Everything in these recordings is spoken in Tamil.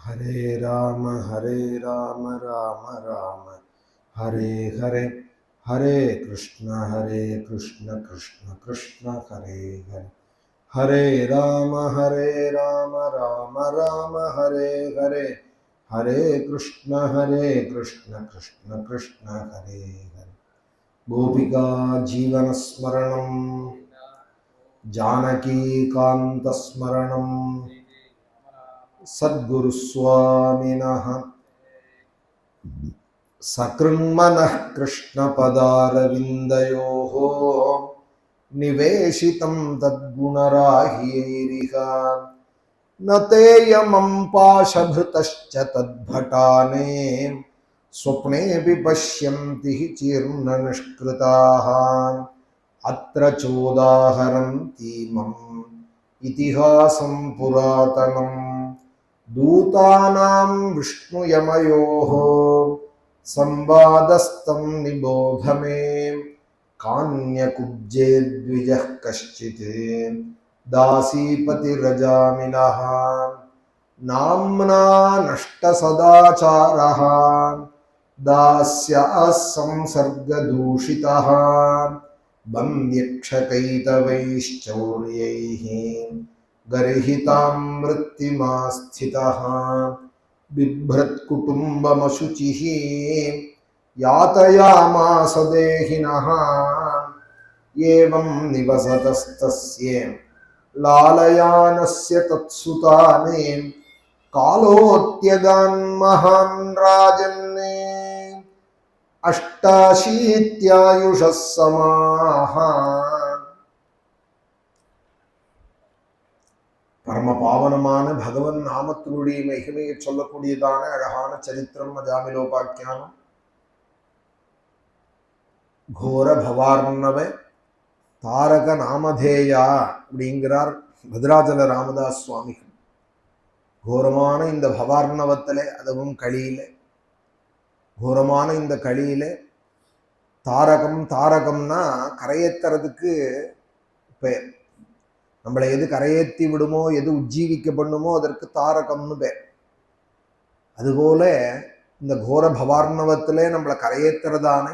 Hare Rama, Rama Rama, Hare Hare, Hare Krishna, Krishna Krishna, Hare Hare. Hare Rama, Rama Rama, Hare Hare, Hare Krishna, Krishna Krishna, Hare Hare. Gopika Jeevana Smaranam, Janaki Kanta Smaranam, Sadguru Swaminah Sakrumanah Krishna Padaravindayoho Niveshitam Tadgunarahiiriha Nateyamam Pashabhritascha Tadbhatane Swapne Vipashyanti Chirna Nishkritaha Atra Chodaharanti Mam Itihasam Puratanam Dutanam Vishnu Yamayoho Sambadastam Nibodhame Kanya Kubje Dvijah Kaschite Dasipati Rajaminaha Namna Nashta Sadacharaha Dasya Samsarga Dushitaha Bandhyakshakaitavaishchauryaih Garihitam Mrittimasthitaha Bibhrat Kutumbamasuchihi Yatayamasa Dehinaha Yevam Nivasatastasye Lalayanasya Tatsutane Kalotyagan Mahan Rajanne Ashtashityayushas Samaha. பரமபாவனமான பகவன் நாமத்தினுடைய மகிமையை சொல்லக்கூடியதான அழகான சரித்திரம் அஜாமிலோபாக்கியானம். கோர பவார்ணவ தாரக நாமதேயா அப்படிங்கிறார் பத்ராஜல ராமதாஸ் சுவாமிகள். கோரமான இந்த பவார்ணவத்திலே, அதுவும் களியில, கோரமான இந்த களியில தாரகம், தாரகம்னா கரையேத்துறதுக்கு பெயர். நம்மளை எது கரையேற்றி விடுமோ, எது உஜ்ஜீவிக்க பண்ணுமோ அதற்கு தாரகம்னு பேர். அதுபோல இந்த கோர பவார்ணவத்திலே நம்மளை கரையேற்றுறதானே,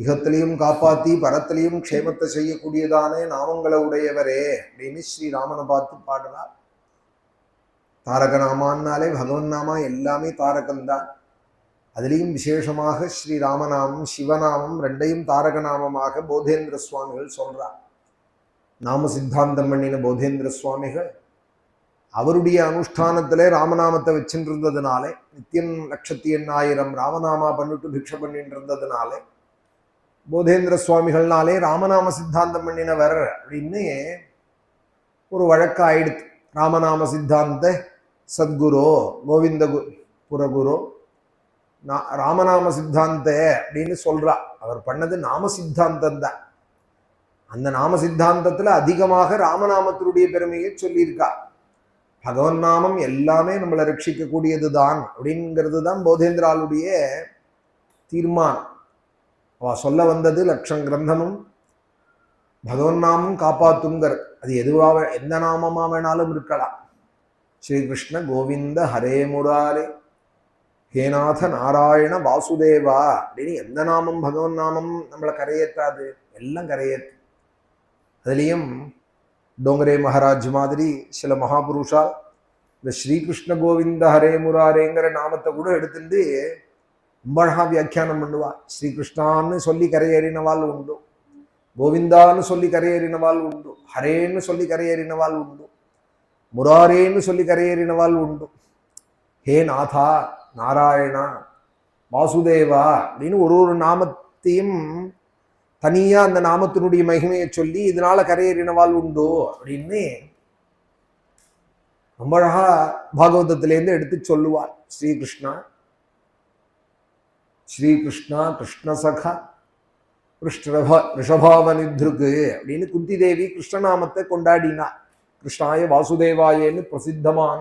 இகத்திலையும் காப்பாற்றி பரத்திலையும் க்ஷேமத்தை செய்யக்கூடியதானே நாமங்களை உடையவரே அப்படின்னு ஸ்ரீராமனை பார்த்து பாடுறார். தாரக நாமான்னாலே பகவன் நாமா எல்லாமே தாரகம்தான். அதுலேயும் விசேஷமாக ஸ்ரீராமநாமம் சிவநாமம் ரெண்டையும் தாரக நாமமாக போதேந்திர சுவாமிகள் சொல்றார். நாம சித்தாந்தம் பண்ணின போதேந்திர சுவாமிகள் அவருடைய அனுஷ்டானத்திலே ராமநாமத்தை வச்சுட்டு இருந்ததுனாலே, நித்தியம் 1,08,000 ராமநாமா பண்ணிட்டு பிக்ஷை பண்ணிட்டு இருந்ததுனாலே போதேந்திர சுவாமிகள்னாலே ராமநாம சித்தாந்தம் பண்ணினவர் அப்படின்னு ஒரு வழக்காயிடுத்து. ராமநாம சித்தாந்த சத்குரு கோவிந்த புரகுரு ராமநாம சித்தாந்த அப்படின்னு சொல்றா. அவர் பண்ணது நாம சித்தாந்தம் தான். அந்த நாம சித்தாந்தத்துல அதிகமாக ராமநாமத்தினுடைய பெருமையை சொல்லியிருக்கா. பகவன் நாமம் எல்லாமே நம்மளை ரட்சிக்க கூடியது தான் அப்படிங்கிறது தான் போதேந்திராளுடைய தீர்மானம். அவ சொல்ல வந்தது 1,00,000 கிரந்தமும் பகவன் நாமம் காப்பாத்துங்கிற. அது எதுவாக எந்த நாமமா வேணாலும் இருக்கலாம். ஸ்ரீகிருஷ்ண கோவிந்த ஹரே முராரே ஹேநாத நாராயண வாசுதேவா அப்படின்னு எந்த நாமம் பகவன் நாமம் நம்மளை கரையேற்றாது, எல்லாம் கரையேற்று. அதுலேயும் டோங்கரே மகாராஜ் மாதிரி சில மகாபுருஷா இந்த ஸ்ரீகிருஷ்ண கோவிந்த ஹரே முராரேங்கிற நாமத்தை கூட எடுத்துட்டு ரொம்ப அழகா வியாக்கியானம் பண்ணுவா. ஸ்ரீகிருஷ்ணான்னு சொல்லி கரையேறினவாள் உண்டு, கோவிந்தான்னு சொல்லி கரையேறினவாள் உண்டு, ஹரேன்னு சொல்லி கரையேறினவாள் உண்டு, முராரேன்னு சொல்லி கரையேறினவாள் உண்டு. ஹே நாதா, நாராயணா, வாசுதேவா அப்படின்னு ஒரு நாமத்தையும் தனியா அந்த நாமத்தினுடைய மகிமையை சொல்லி இதனால கரையேறினவாள் உண்டோ அப்படின்னு ரொம்ப அழகா பாகவதத்திலேருந்து எடுத்து சொல்லுவாள். ஸ்ரீகிருஷ்ணா ஸ்ரீகிருஷ்ணா கிருஷ்ணசகா ரிஷபாவனித்ருக்கு அப்படின்னு குந்தி தேவி கிருஷ்ணநாமத்தை கொண்டாடினா. கிருஷ்ணாய வாசுதேவாயேன்னு பிரசித்தமான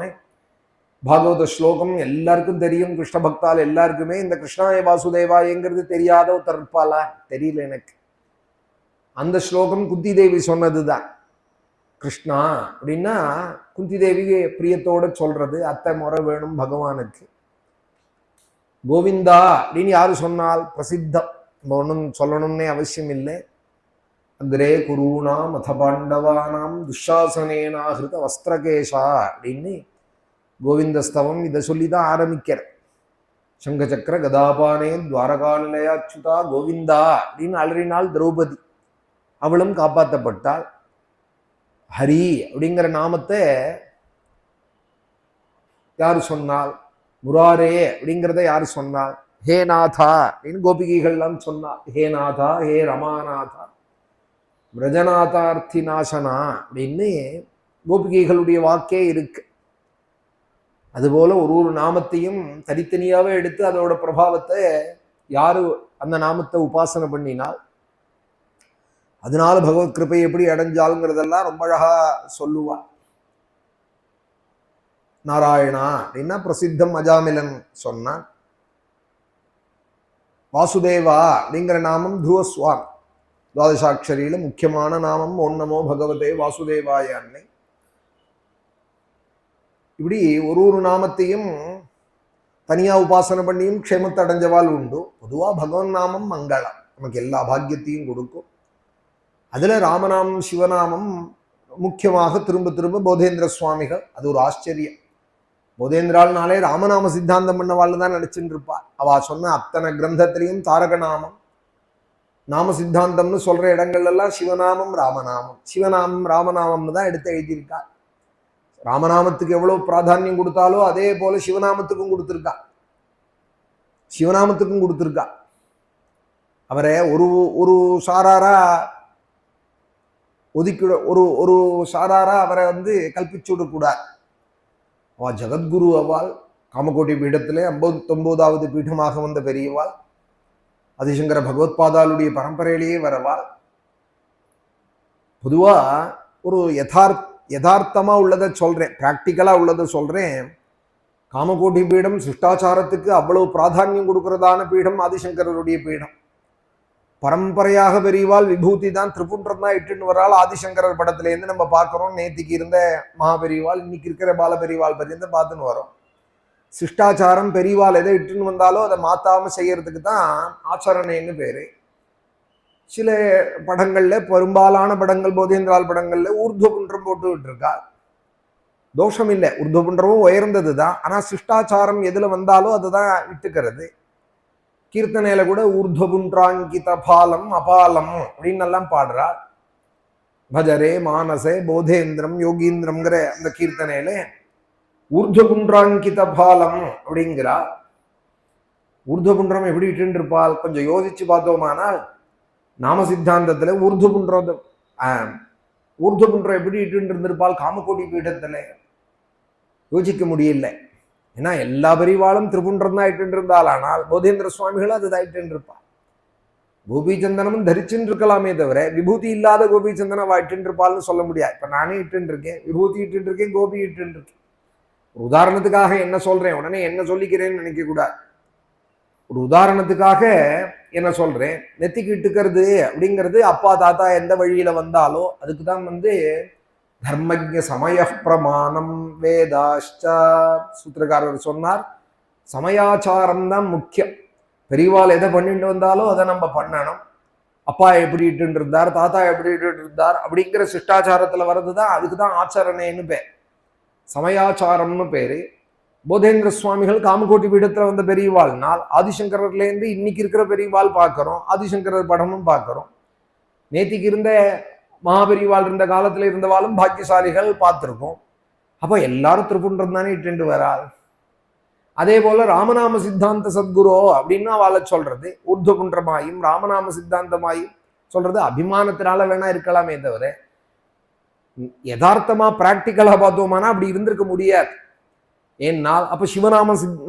பாகவத ஸ்லோகம் எல்லாருக்கும் தெரியும். கிருஷ்ண பக்தால் எல்லாருக்குமே இந்த கிருஷ்ணாய வாசுதேவாயங்கிறது தெரியாத ஒருத்தர் இருப்பாளா? தெரியல எனக்கு. அந்த ஸ்லோகம் குந்தி தேவி சொன்னதுதான். கிருஷ்ணா அப்படின்னா குந்தி தேவி பிரியத்தோட சொல்றது, அத்தை முறை வேணும் பகவானுக்கு. கோவிந்தா அப்படின்னு யாரு சொன்னால் பிரசித்தம், ஒன்றும் சொல்லணும்னே அவசியம் இல்லை. அக்ரே குருணாம் அத பாண்டவானாம் துஷாசனேனாகிருத வஸ்திரகேஷா அப்படின்னு கோவிந்தஸ்தவம் இதை சொல்லிதான் ஆரம்பிக்கிற. சங்கச்சக்கர கதாபானே துவாரகாநிலையாச்சுதா கோவிந்தா அப்படின்னு அலறினாள் திரௌபதி. அவளும் காப்பாற்றப்பட்டாள். ஹரி அப்படிங்கிற நாமத்தை யாரு சொன்னாள்? முராரே அப்படிங்கிறத யாரு சொன்னாள்? ஹே நாதா அப்படின்னு கோபிகைகள்லாம் சொன்னாள். ஹே நாதா, ஹே ரமாநாதா, விரஜநாதார்த்தி நாசனா அப்படின்னு கோபிகைகளுடைய வாக்கே இருக்கு. அதுபோல ஒரு நாமத்தையும் தனித்தனியாவே எடுத்து அதோட பிரபாவத்தை யாரு அந்த நாமத்தை உபாசனை பண்ணினால் அதனால பகவத் கிருபை எப்படி அடைஞ்சாலுங்கிறதெல்லாம் ரொம்ப அழகா சொல்லுவா. நாராயணா அப்படின்னா பிரசித்தம் அஜாமிலன் சொன்னான். வாசுதேவா அப்படிங்கிற நாமம் துருவஸ்வாமி துவாதசாட்சரியில முக்கியமான நாமம் ஓம் நமோ பகவதே வாசுதேவாய அன்னை. இப்படி ஒரு நாமத்தையும் தனியா உபாசனை பண்ணியும் க்ஷேமத்தை அடைஞ்சவாள் உண்டு. பொதுவா பகவன் நாமம் மங்களம், நமக்கு எல்லா பாக்கியத்தையும் கொடுக்கும். அதுல ராமநாமம் சிவநாமம் முக்கியமாக திரும்ப திரும்ப போதேந்திர சுவாமிகள், அது ஒரு ஆச்சரியம். போதேந்திராள்னாலே ராமநாம சித்தாந்தம் பண்ணவாள் தான் நினைச்சுட்டு இருப்பாள். அவ சொன்ன அத்தனை கிரந்தத்திலையும் தாரக நாமம் நாம சித்தாந்தம்னு சொல்ற இடங்கள்ல எல்லாம் சிவநாமம் ராமநாமம் சிவநாமம் ராமநாமம்னு தான் எடுத்து எழுதியிருக்கா. ராமநாமத்துக்கு எவ்வளவு பிராதானியம் கொடுத்தாலோ அதே போல சிவநாமத்துக்கும் கொடுத்துருக்கா. சிவநாமத்துக்கும் கொடுத்துருக்கா. அவரை ஒரு சாராரா ஒதுக்கிட ஒரு சாராரா அவரை கல்பிச்சு விடக்கூடாது. அவ ஜகத்குரு அவாள், காமகோட்டி பீடத்திலே 59வது பீடமாக வந்த பெரியவாள், ஆதிசங்கர பகவத்பாதாளுடைய பரம்பரையிலேயே வரவாள். பொதுவா ஒரு யதார்த்தமா உள்ளதை சொல்றேன், பிராக்டிக்கலா உள்ளதை சொல்றேன். காமகோட்டி பீடம் சிஷ்டாச்சாரத்துக்கு அவ்வளவு பிராதானியம் கொடுக்கறதான பீடம் ஆதிசங்கரருடைய பீடம். பரம்பரையாக பெரியவாள் விபூதி தான் திரிபுன்றம் தான் இட்டுன்னு வராள். ஆதிசங்கரர் படத்திலேருந்து நம்ம பார்க்குறோம். நேத்திக்கு இருந்த மகாபெரிவாள் இன்னைக்கு இருக்கிற பாலபெரிவாள் பற்றியிருந்து பார்த்துன்னு வரோம். சிஷ்டாச்சாரம் பெரியவாள் எதை இட்டுன்னு வந்தாலோ அதை மாத்தாம செய்யறதுக்கு தான் ஆச்சரணைன்னு பேரு. சில படங்கள்ல, பெரும்பாலான படங்கள் போதேந்திரால் படங்கள்ல ஊர்துவபுன்றம் போட்டு விட்டுருக்கா. தோஷம் இல்லை, ஊர்துவபுன்றமும் உயர்ந்தது தான். ஆனா சிஷ்டாச்சாரம் எதுல வந்தாலும் அதுதான் இட்டுக்கிறது. கீர்த்தனையில கூட ஊர்துவபுன்றாங்கித பாலம் அபாலம் அப்படின்னு எல்லாம் பாடுறா. பஜரே மானசே போதேந்திரம் யோகீந்திரம்ங்கிற அந்த கீர்த்தனையில ஊர்துவபுன்றாங்கித பாலம் அப்படிங்கிறா. ஊர்துவபுன்றம் எப்படி இட்டு இருப்பாள்? கொஞ்சம் யோசிச்சு பார்த்தோமானால் நாம சித்தாந்தத்துல ஊர்துவபுன்றம் எப்படி இட்டு இருந்திருப்பாள் காமகோட்டி பீடத்துல? யோசிக்க முடியல. ஏன்னா எல்லா பெரியவாளும் திரிபுன்றம் தான் இட்டு இருந்தால், ஆனால் போதேந்திர சுவாமிகளும் அதுதான் இட்டு இருப்பாள். கோபிச்சந்தனமும் தரிச்சுன்னு இருக்கலாமே தவிர விபூதி இல்லாத கோபிச்சந்தனம் இட்டு இருப்பாள்னு சொல்ல முடியாது. இப்ப நானே இட்டு இருக்கேன், விபூதி இட்டு இருக்கேன், கோபி இட்டு இருக்கேன். ஒரு உதாரணத்துக்காக என்ன சொல்றேன், உடனே என்ன சொல்லிக்கிறேன்னு நினைக்க கூடாது. ஒரு உதாரணத்துக்காக என்ன சொல்றேன், நெத்திக்கு இட்டுக்கிறது அப்படிங்கிறது அப்பா தாத்தா எந்த வழியில வந்தாலோ அதுக்கு தான் தர்மஜ சமய பிரமாணம் வேதாஷ்டா. சூத்திரக்காரர் சொன்னார், சமயாச்சாரம் தான் முக்கியம். பெரியவாள் எதை பண்ணிட்டு வந்தாலும் அதை நம்ம பண்ணணும். அப்பா எப்படி இட்டு இருந்தார், தாத்தா எப்படி இட்டு இருந்தார் அப்படிங்கிற சிஷ்டாச்சாரத்துல வர்றதுதான், அதுக்கு தான் ஆச்சரணைன்னு பேர், சமயாச்சாரம்னு பேரு. போதேந்திர சுவாமிகள் காமகோட்டி பீடத்துல வந்த பெரியவாள்னால் ஆதிசங்கரர்லேருந்து இன்னைக்கு இருக்கிற பெரியவாள் பார்க்கிறோம். ஆதிசங்கரர் படமும் பார்க்கிறோம். நேத்திக்கு இருந்த மகாபெரிவாள் இருந்த காலத்துல இருந்தவாளும் பாக்கியசாலிகள் பார்த்திருக்கோம். அப்ப எல்லாரும் திரிபுன்றம் தானே இட்டு வராள். அதே போல ராமநாம சித்தாந்த சத்குரோ அப்படின்னு அவளை சொல்றது ஊர்துவபுன்றமாயும் ராமநாம சித்தாந்தமாயும் சொல்றது அபிமானத்தினால வேணா இருக்கலாமே தவிர யதார்த்தமா பிராக்டிக்கலா பார்த்தோமானா அப்படி இருந்திருக்க முடியாது. ஏன்னா அப்ப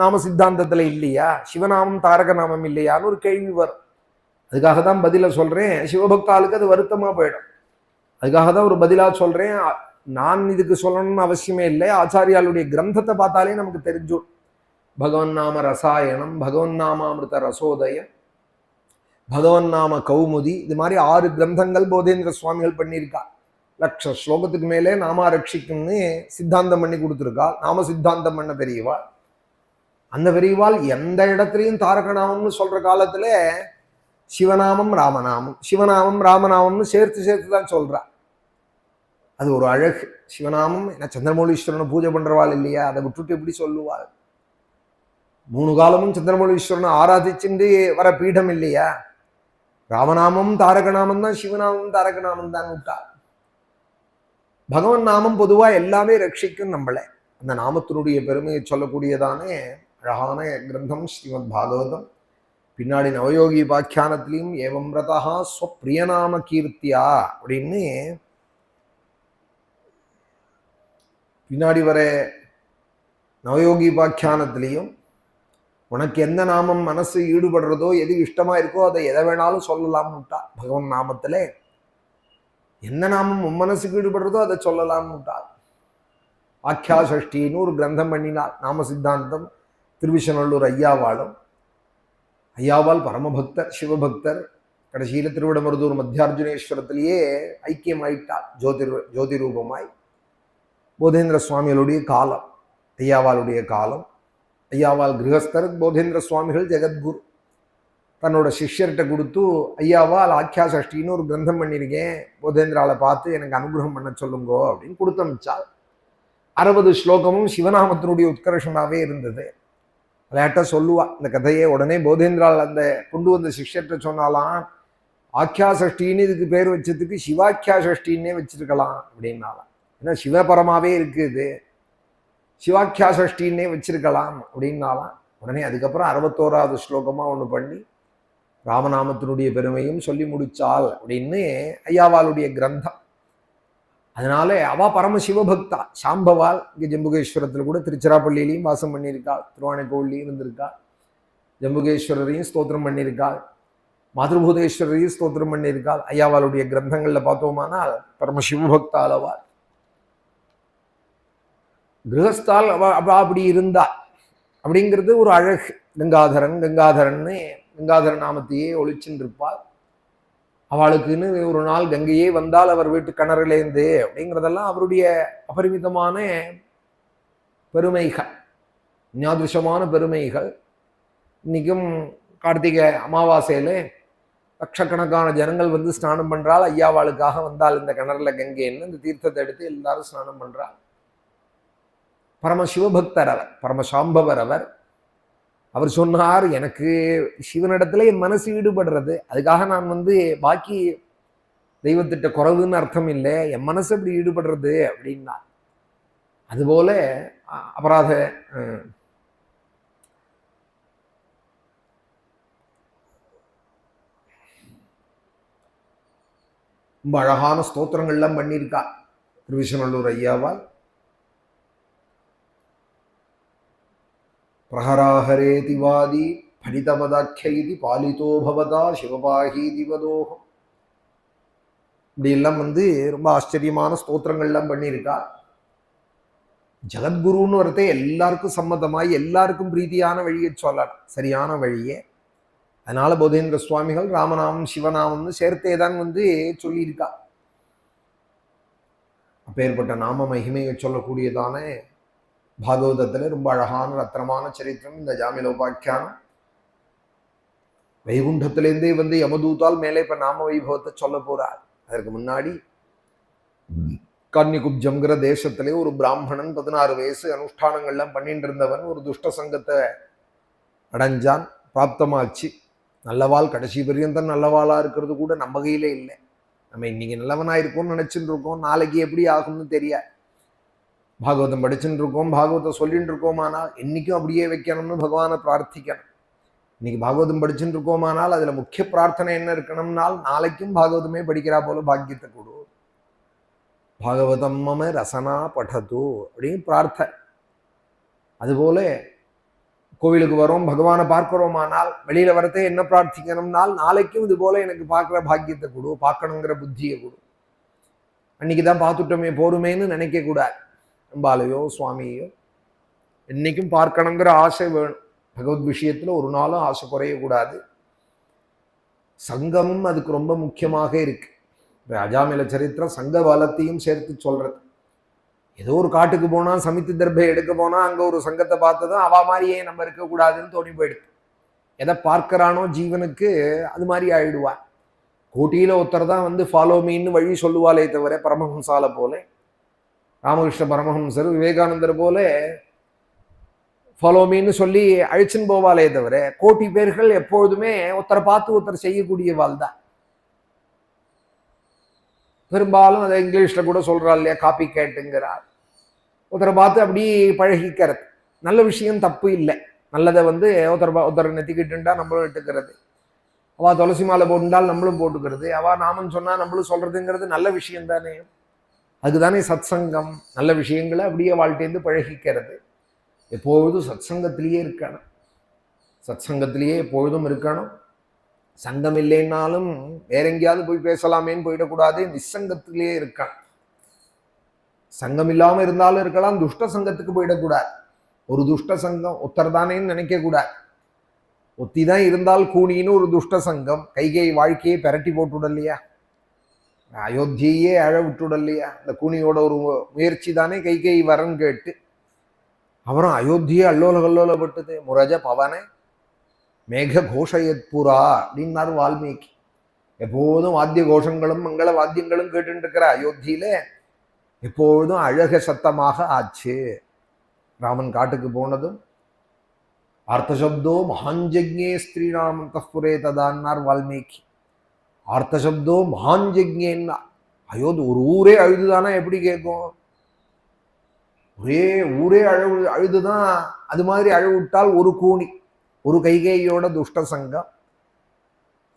நாம சித்தாந்தத்துல இல்லையா, சிவநாமம் தாரக நாமம் இல்லையான்னு ஒரு கேள்வி வரும். அதுக்காக தான் பதில சொல்றேன். சிவபக்தாளுக்கு அது வருத்தமா போயிடும். அதுக்காக தான் ஒரு பதிலா சொல்றேன். நான் இதுக்கு சொல்லணும்னு அவசியமே இல்லை. ஆச்சாரியாளுடைய கிரந்தத்தை பார்த்தாலே நமக்கு தெரிஞ்சும். பகவன் நாம ரசாயனம், பகவன் நாமாமிருத ரசோதயம், பகவன் நாம கௌமுதி, இது மாதிரி 6 கிரந்தங்கள் போதேந்திர சுவாமிகள் பண்ணியிருக்கா. லட்ச ஸ்லோகத்துக்கு மேலே நாமா ரட்சிக்கும்னு சித்தாந்தம் பண்ணி கொடுத்துருக்கா. நாம சித்தாந்தம் பண்ண பெரியவாள். அந்த பெரியவாள் எந்த இடத்துலையும் தாரகநாமம்னு சொல்ற காலத்துல சிவநாமம் ராமநாமம், சிவநாமம் ராமநாமம்னு சேர்த்து சேர்த்து தான் சொல்றா. அது ஒரு அழகு. சிவநாமம் என்ன சந்திரமௌலீஸ்வரனை பூஜை பண்றவாள் இல்லையா, அதை விட்டுட்டு எப்படி சொல்லுவாள்? 3 காலமும் சந்திரமௌலீஸ்வரனை ஆராதிச்சுட்டு வர பீடம் இல்லையா? ராமநாமம் தாரகநாமம் தான், சிவநாமம் தாரகநாமம் தான் விட்டாள். பகவன் நாமம் பொதுவா எல்லாமே ரட்சிக்கும் நம்மளை. அந்த நாமத்தினுடைய பெருமையை சொல்லக்கூடியதானே அழகான கிரந்தம் ஸ்ரீமத் பாகவதம். பின்னாடி நவயோகி பாக்கியானத்திலையும் ஏவம் ரதா ஸ்வப்பிரியநாம கீர்த்தியா அப்படின்னு பின்னாடி வர நவயோகி பாக்கியானத்திலையும் உனக்கு எந்த நாமம் மனசு ஈடுபடுறதோ, எது இஷ்டமா இருக்கோ அதை எதை வேணாலும் சொல்லலாம்னு விட்டா. பகவன் நாமத்துல எந்த நாமம் உன் மனசுக்கு ஈடுபடுறதோ அதை சொல்லலாம்னு விட்டாள். ஆக்கியா சஷ்டின்னு ஒரு கிரந்தம் பண்ணினாள். நாம சித்தாந்தம் திருவிசநல்லூர் ஐயாவாளும். ஐயாவால் பரமபக்தர், சிவபக்தர். கடைசியில திருவிடமருதூர் மத்தியார்ஜுனேஸ்வரத்திலேயே ஐக்கியம் ஆயிட்டாள் ஜோதி ரூபமாய். போதேந்திர சுவாமிகளுடைய காலம், ஐயாவாளுடைய காலம். ஐயாவால் கிரகஸ்தர், போதேந்திர சுவாமிகள் ஜெகத்குரு. தன்னோட சிஷ்யர்கிட்ட கொடுத்து ஐயாவால் ஆக்கியா சஷ்டின்னு ஒரு கிரந்தம் பண்ணியிருக்கேன், போதேந்திராவை பார்த்து எனக்கு அனுகிரகம் பண்ண சொல்லுங்கோ அப்படின்னு கொடுத்தமிச்சாள். 60 ஸ்லோகமும் சிவநாமத்தினுடைய உத்கர்ஷமாவே இருந்தது. விளையாட்ட சொல்லுவா இந்த கதையை. உடனே போதேந்திரால் அந்த கொண்டு வந்த சிஷ்யர்கிட்ட சொன்னாலாம், ஆக்கியா சஷ்டின்னு இதுக்கு பேர் வச்சதுக்கு சிவாக்கியா சஷ்டின்னே வச்சிருக்கலாம் அப்படின்னாலாம். ஏன்னா சிவபரமாவே இருக்குது, சிவாக்கியா சஷ்டின்னே வச்சிருக்கலாம் அப்படின்னாலாம். உடனே அதுக்கப்புறம் 61வது ஸ்லோகமா ஒன்று பண்ணி ராமநாமத்தினுடைய பெருமையும் சொல்லி முடிச்சாள் அப்படின்னு ஐயாவாளுடைய கிரந்தம். அதனால அவ பரம சிவபக்தா. சாம்பவாள் இங்கே ஜம்புகேஸ்வரத்தில் கூட திருச்சிராப்பள்ளியிலையும் வாசம் பண்ணியிருக்காள், திருவானைக்கோவிலையும் இருந்திருக்காள். ஜம்புகேஸ்வரரையும் ஸ்தோத்திரம் பண்ணியிருக்காள், மாதృபூதேஸ்வரரையும் ஸ்தோத்திரம் பண்ணியிருக்காள். ஐயாவாளுடைய கிரந்தங்கள்ல பார்த்தோமானால் பரம சிவபக்தால் அவள். கிரகஸ்தால் அவ அப்படி இருந்தா அப்படிங்கிறது ஒரு அழகு. கங்காதரன் கங்காதரன்னு கங்காதர நாமத்தையே ஒழிச்சுன்னு இருப்பாள். அவளுக்குன்னு ஒரு நாள் கங்கையே வந்தால் அவர் வீட்டு கிணறுலேருந்து அப்படிங்கிறதெல்லாம் அவருடைய அபரிமிதமான பெருமைகள், ஞாதிருஷமான பெருமைகள். இன்னைக்கும் கார்த்திகை அமாவாசையில லட்சக்கணக்கான ஜனங்கள் வந்து ஸ்நானம் பண்றாள். ஐயாவாளுக்காக வந்தால் இந்த கிணறுல கங்கைன்னு இந்த தீர்த்தத்தை எடுத்து எல்லாரும் ஸ்நானம் பண்றாள். பரம சிவபக்தர் அவர், பரம சாம்பவர் அவர். அவர் சொன்னார், எனக்கு சிவனிடத்துல என் மனசு ஈடுபடுறது, அதுக்காக நான் வந்து பாக்கி தெய்வத்திட்ட குறைவுன்னு அர்த்தம் இல்லை, என் மனசு அப்படி ஈடுபடுறது அப்படின்னா. அதுபோல அபராத ரொம்ப அழகான ஸ்தோத்திரங்கள்லாம் பண்ணியிருக்கா திருவிசநல்லூர் ஐயாவால். பிரஹராஹரேதி வாதி பரிதபதாக்கியதி பாலிதோ பவதா சிவபாஹீதி வதோகம். இப்படி எல்லாம் வந்து ரொம்ப ஆச்சரியமான ஸ்தோத்திரங்கள்லாம் பண்ணியிருக்கா. ஜகத்குருன்னு வரத்தே எல்லாருக்கும் சம்மதமாய் எல்லாருக்கும் பிரீதியான வழியை சொல்லலாம், சரியான வழியே. அதனால போதேந்திர சுவாமிகள் ராமநாமம் சிவநாமம்னு சேர்த்தே தான் வந்து சொல்லியிருக்கா. அப்பேற்பட்ட நாம மகிமையை சொல்லக்கூடியதான பாகவதத்துல ரொம்ப அழகான ரத்னமான சரித்திரம் இந்த ஜாமிலோபாக்கியானம். வைகுண்டத்திலேருந்தே வந்து யமதூத்தால் மேலே இப்ப நாம வைபவத்தை சொல்ல போறார். அதற்கு முன்னாடி கன்னிகுப்ஜம்ங்கிற தேசத்திலே ஒரு பிராமணன் 16 வயசு அனுஷ்டானங்கள்லாம் பண்ணிட்டு இருந்தவன் ஒரு துஷ்ட சங்கத்தை அடைஞ்சான், பிராப்தமாச்சு. நல்லவாள் கடைசி பரியந்தம் நல்லவாளா இருக்கிறது கூட நம்ம கையிலே இல்லை. நம்ம இன்னைக்கு நல்லவனா இருக்கோம்னு நினைச்சுட்டு இருக்கோம், நாளைக்கு எப்படி ஆகும்னு தெரியாது. பாகவதம் படிச்சுட்டு இருக்கோம், பாகவதம் சொல்லிட்டு இருக்கோமானால் இன்னைக்கும் அப்படியே வைக்கணும்னு பகவானை பிரார்த்திக்கணும். இன்னைக்கு பாகவதம் படிச்சுட்டு இருக்கோமானால் அதுல முக்கிய பிரார்த்தனை என்ன இருக்கணும்னால் நாளைக்கும் பாகவதமே படிக்கிறா போல பாக்கியத்தை கொடு, பாகவதம் மம ரசனா படது அப்படின்னு பிரார்த்தனை. அதுபோல கோவிலுக்கு வரோம், பகவானை பார்க்கிறோமானால் வெளியில வரத்தே என்ன பிரார்த்திக்கணும்னால் நாளைக்கும் இது போல எனக்கு பார்க்குற பாக்கியத்தை கொடு, பார்க்கணுங்கிற புத்தியை கொடு. அன்னைக்குதான் பார்த்துட்டோமே போருமேன்னு நினைக்க கூடாது. அம்பாலையோ சுவாமியோ என்னைக்கும் பார்க்கணுங்கிற ஆசை வேணும். பகவத் விஷயத்துல ஒரு நாளும் ஆசை குறையக்கூடாது. சங்கமும் அதுக்கு ரொம்ப முக்கியமாக இருக்கு. அஜாமில சரித்திரம் சங்க பலத்தையும் சேர்த்து சொல்றது. ஏதோ ஒரு காட்டுக்கு போனா, சமித்து தர்பை எடுக்க போனா, அங்க ஒரு சங்கத்தை பார்த்ததும் அவ மாதிரியே நம்ம இருக்கக்கூடாதுன்னு தோணி போயிடுது. எதை பார்க்கிறானோ ஜீவனுக்கு அது மாதிரி ஆயிடுவா. கோட்டியில ஒருத்தர் தான் வந்து ஃபாலோ மீன்னு வழி சொல்லுவாளே தவிர, பரமஹம்சால போல, ராமகிருஷ்ண பரமஹம்சர், விவேகானந்தர் போல ஃபாலோ மீன்னு சொல்லி அழிச்சுன்னு போவாளே தவிர, கோட்டி பேர்கள் எப்பொழுதுமே ஒருத்தரை பார்த்து ஒருத்தர் செய்யக்கூடியவாள் தான். பெரும்பாலும் அதை இங்கிலீஷ்ல கூட சொல்றா இல்லையா, காப்பி கேட்டுங்கிறார். ஒருத்தரை பார்த்து அப்படி பழகிக்கிறது நல்ல விஷயம், தப்பு இல்லை. நல்லதை வந்து ஒருத்தர் நெத்திக்கிட்டுண்டா நம்மளும் எடுத்துக்கிறது, அவ துளசி மாலை போட்டுண்டால் நம்மளும் போட்டுக்கிறது, அவ நாமன்னு சொன்னா நம்மளும் சொல்றதுங்கிறது நல்ல விஷயம் தானே. அதுதானே சத் சங்கம். நல்ல விஷயங்களை அப்படியே வாழ்க்கைந்து பழகிக்கிறது. எப்பொழுதும் சத் சங்கத்திலேயே இருக்கணும், சத் சங்கத்திலேயே எப்பொழுதும் இருக்கணும். சங்கம் இல்லைன்னாலும் வேற எங்கேயாவது போய் பேசலாமேன்னு போயிடக்கூடாது, நிசங்கத்திலேயே இருக்கான். சங்கம் இல்லாம இருந்தாலும் இருக்கலாம், துஷ்ட சங்கத்துக்கு போயிடக்கூடாது. ஒரு துஷ்ட சங்கம் ஒத்தர் தானேன்னு நினைக்க கூடாது. ஒத்திதான் இருந்தால் கூணின்னு ஒரு துஷ்ட சங்கம் கைகை வாழ்க்கையை பெரட்டி போட்டுடலையா, அயோத்தியையே அழ விட்டுடலையா. அந்த கூணியோட ஒரு முயற்சி தானே கைகை வரன்னு கேட்டு அப்புறம் அயோத்தியே அல்லோல கல்லோலப்பட்டது. முரஜ பவனே மேக கோஷயத் புறா அப்படின்னாரு வால்மீகி. எப்போதும் வாத்திய கோஷங்களும் மங்கள வாத்தியங்களும் கேட்டு இருக்கிற அயோத்தியில எப்பொழுதும் அழக சத்தமாக ஆச்சு. ராமன் காட்டுக்கு போனதும் ஆர்த்தசப்தோ மகாஞ்சஜ்ஞே ஸ்ரீராமன் தப்புரே ததான்னார் வால்மீகி. ஆர்த்தசப்தோ மகாஞ்சஜ்ஞேன்னா அயோத்தி ஒரு ஊரே அழுதுதானா எப்படி கேட்கும்? ஒரே ஊரே அழுதுதான். அது மாதிரி அழுவிட்டால் ஒரு கூணி, ஒரு கைகையோட துஷ்ட சங்கம்.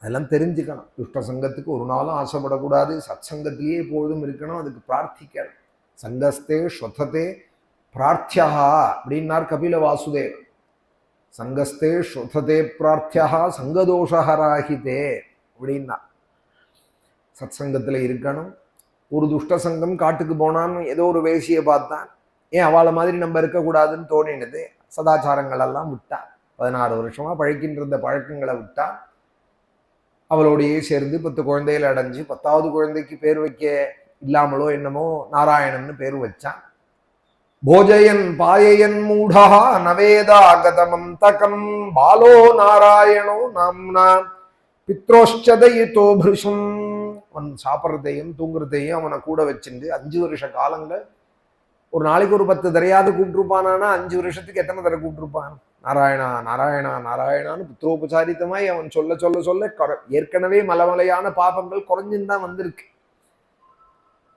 அதெல்லாம் தெரிஞ்சுக்கணும். துஷ்ட சங்கத்துக்கு ஒரு நாளும் ஆசைப்படக்கூடாது. சத் சங்கத்திலேயே எப்பொழுதும் இருக்கணும். அதுக்கு பிரார்த்திக்கணும். சங்கஸ்தே ஸ்வததே பிரார்த்தியா அப்படின்னார் கபில வாசுதேவ். சங்கஸ்தே ஸ்வததே பிரார்த்தியா சங்கதோஷஹராகிதே அப்படின்னா சத் சங்கத்தில் இருக்கணும். ஒரு துஷ்ட சங்கம் காட்டுக்கு போனான்னு ஏதோ ஒரு வேசியை பார்த்தான், ஏன் அவளை மாதிரி நம்ம இருக்கக்கூடாதுன்னு தோணினது. சதாச்சாரங்கள் எல்லாம் விட்டான். 16 வருஷமா பழக்கின்ற பழக்கங்களை விட்டான். அவளோடையே சேர்ந்து 10 குழந்தைகள் அடைஞ்சு 10வது குழந்தைக்கு பேர் வைக்க இல்லாமலோ என்னமோ நாராயணன்னு பேர் வச்சான். போஜயன் பாயயன் மூடா நவேதா கதமம் தகம் பாலோ நாராயணோ நாம்னா பித்ரோஷ்சதயிதோ பிருஷம். அவன் சாப்பிட்றதையும் தூங்குறதையும் அவனை கூட வச்சுட்டு 5 வருஷ காலங்கள், ஒரு நாளைக்கு ஒரு 10 தரையாவது கூப்பிட்டுருப்பானா, 5 வருஷத்துக்கு எத்தனை தடவை கூப்பிட்டுருப்பான்? நாராயணா நாராயணா நாராயணான்னு புத்திரோபசாரித்தமாய் அவன் சொல்ல சொல்ல சொல்ல ஏற்கனவே மலமலையான பாபங்கள் குறைஞ்சுன்னு தான் வந்திருக்கு.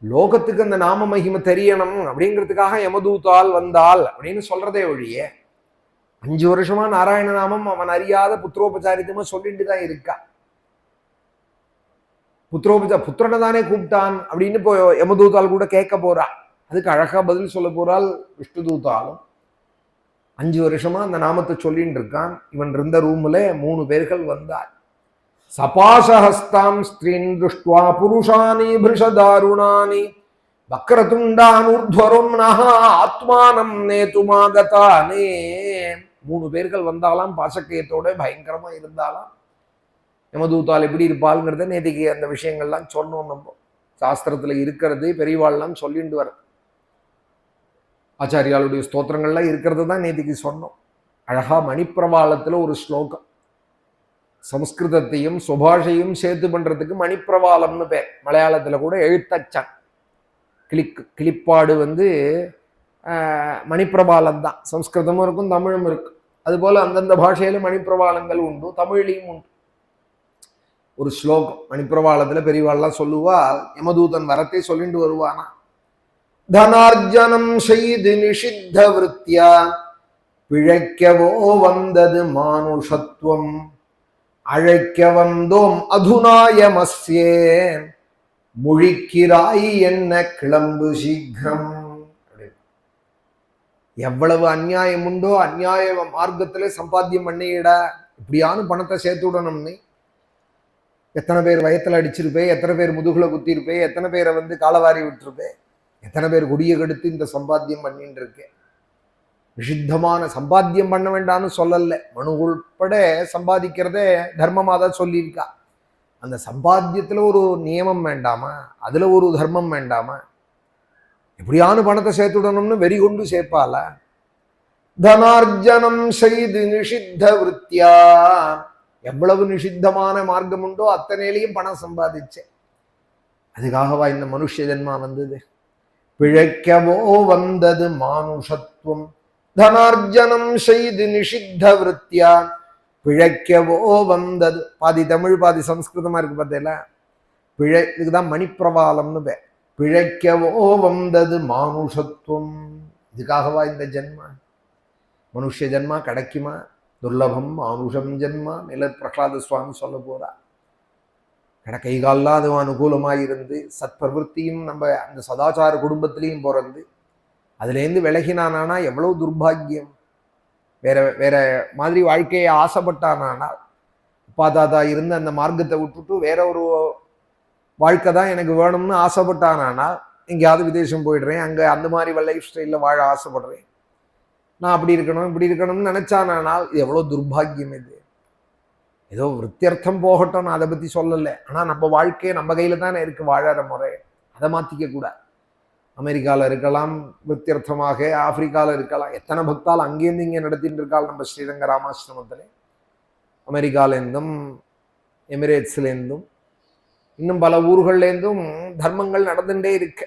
லோகத்துக்கு அந்த நாம மகிமை தெரியணும் அப்படிங்கிறதுக்காக யமதூத்தால் வந்தால் அப்படின்னு சொல்றதே ஒழிய 5 வருஷமா நாராயண நாமம் அவன் அறியாத புத்திரோபசாரித்தமா சொல்லிட்டு தான் இருக்கா. புத்திரனை தானே கூப்பிட்டான் அப்படின்னு இப்போ யமதூத்தால் கூட கேட்க போறா. அதுக்கு அழகா பதில் சொல்ல போறால் விஷ்ணு தூத்தாலும். 5 வருஷமா அந்த நாமத்தை சொல்லிட்டு இருக்கான். இவன் இருந்த ரூம்ல 3 பேர்கள் வந்தார். சபாசஹஸ்தாம் ஸ்திரீன் திருஷ்டுவா புருஷானி பிருஷதாருணானி வக்ரதுண்டானூர்த்வரும்னஹ ஆத்மானம் நேதுமாகதானே. 3 பேர்கள் வந்தாலாம், பாசக்கயத்தோட பயங்கரமா இருந்தாலாம். யமதூத்தால் எப்படி இருப்பாளுங்கிறத நேற்றுக்கு அந்த விஷயங்கள்லாம் சொன்னோம். நம்ம சாஸ்திரத்துல இருக்கிறது பெரியவாள்லாம் சொல்லிட்டு வர ஆச்சாரியாளுடைய ஸ்தோத்திரங்கள்லாம் இருக்கிறது தான் நேற்றுக்கு சொன்னோம். அழகா மணிப்பிரவாளத்துல ஒரு ஸ்லோகம், சம்ஸ்கிருதத்தையும் சுபாஷையும் சேர்த்து பண்றதுக்கு மணிப்பிரவாளம்னு பேர். மலையாளத்துல கூட எழுத்தச்சன் கிளிப்பாடு வந்து மணிப்பிரபாலம் தான். சம்ஸ்கிருதமும் இருக்கும் தமிழும் இருக்கும். அதுபோல அந்தந்த பாஷையில மணிப்பிரபாலங்கள் உண்டு, தமிழ்லையும் உண்டு. ஒரு ஸ்லோகம் மணிப்பிரவாளத்துல பெரியவாள்லாம் சொல்லுவா. யமதூதன் வரத்தை சொல்லிட்டு வருவானா, தனார்ஜனம் செய்து நிஷித்த விருத்தியா பிழைக்கவோ வந்தது மானுஷத்துவம் அழைக்க வந்தோம் அதுநாயமஸ்யே முழிக்கிறாய் என்ன கிளம்பு சீக்கிரம். எவ்வளவு அநியாயம் உண்டோ அநியாய மார்க்கத்துல சம்பாத்தியம் பண்ணிடா. இப்படியான பணத்தை சேர்த்து விடணும்னு எத்தனை பேர் வயத்துல அடிச்சிருப்பே, எத்தனை பேர் முதுகுல குத்திருப்பே, எத்தனை பேரை வந்து காலவாரி விட்டுருப்பே, எத்தனை பேர் கொடிய கெடுத்து இந்த சம்பாத்தியம் பண்ணிட்டு இருக்கேன். நிஷித்தமான சம்பாத்தியம் பண்ண வேண்டாம்னு சொல்லல, மனு உள்பட சம்பாதிக்கிறதே தர்மமாக தான் சொல்லியிருக்கா. அந்த சம்பாத்தியத்துல ஒரு நியமம் வேண்டாமா? அதுல ஒரு தர்மம் வேண்டாமா? எப்படியான பணத்தை சேர்த்துடணும்னு வெறி கொண்டு சேர்ப்பால. தனார்ஜனம் செய்து நிஷித்த விருத்தியா, எவ்வளவு நிஷித்தமான மார்க்கம் உண்டோ அத்தனையிலையும் பணம் சம்பாதிச்சேன். அதுக்காகவா இந்த மனுஷ ஜென்மா வந்தது? பிழைக்கவோ வந்தது மானுஷத்துவம், தனார்ஜனம் செய்து நிஷித்த விருத்தியா. பிழைக்கவோ வந்தது, பாதி தமிழ் பாதி சம்ஸ்கிருதமா இருக்கு பார்த்தீங்களா? இதுக்குதான் மணிப்பிரவாளம்னு பேர். பிழைக்கவோ வந்தது மானுஷத்துவம். இதுக்காகவா இந்த ஜென்மா? மனுஷ ஜென்மா கிடைக்குமா? துர்லபம் மானுஷம் ஜென்மா நில பிரகலாத சுவாமி சொல்ல போறா. கை கால்லாம் அது அனுகூலமாக இருந்து சத்பிரவருத்தியும் நம்ம அந்த சதாச்சார குடும்பத்திலையும் பிறந்து அதுலேருந்து விலகினானா எவ்வளவு துர்பாகியம். வேற வேற மாதிரி வாழ்க்கையை ஆசைப்பட்டானால், அப்பா தாத்தா இருந்து அந்த மார்க்கத்தை விட்டுட்டு வேற ஒரு வாழ்க்கை தான் எனக்கு வேணும்னு ஆசைப்பட்டானால், எங்கேயாவது விதேசம் போயிடுறேன், அங்கே அந்த மாதிரி லைஃப் ஸ்டைலில் வாழ ஆசைப்படுறேன், நான் அப்படி இருக்கணும் இப்படி இருக்கணும்னு நினைச்சானால் இது எவ்வளோ துர்பாகியம். இது ஏதோ விருத்தியர்த்தம் போகட்டும், நான் அதை பற்றி சொல்லலை. ஆனால் நம்ம வாழ்க்கையை நம்ம கையில் தானே இருக்கு, வாழற முறை அதை மாற்றிக்க கூடாது. அமெரிக்காவில் இருக்கலாம் விருத்தியர்த்தமாக, ஆப்பிரிக்காவில் இருக்கலாம், எத்தனை பக்தால் அங்கேருந்து இங்கே நடத்திட்டு இருக்காள் நம்ம ஸ்ரீரங்க ராமாசிரமத்தில். அமெரிக்காலேருந்தும் எமிரேட்ஸ்லேருந்தும் இன்னும் பல ஊர்கள்லேருந்தும் தர்மங்கள் நடந்துட்டே இருக்கு.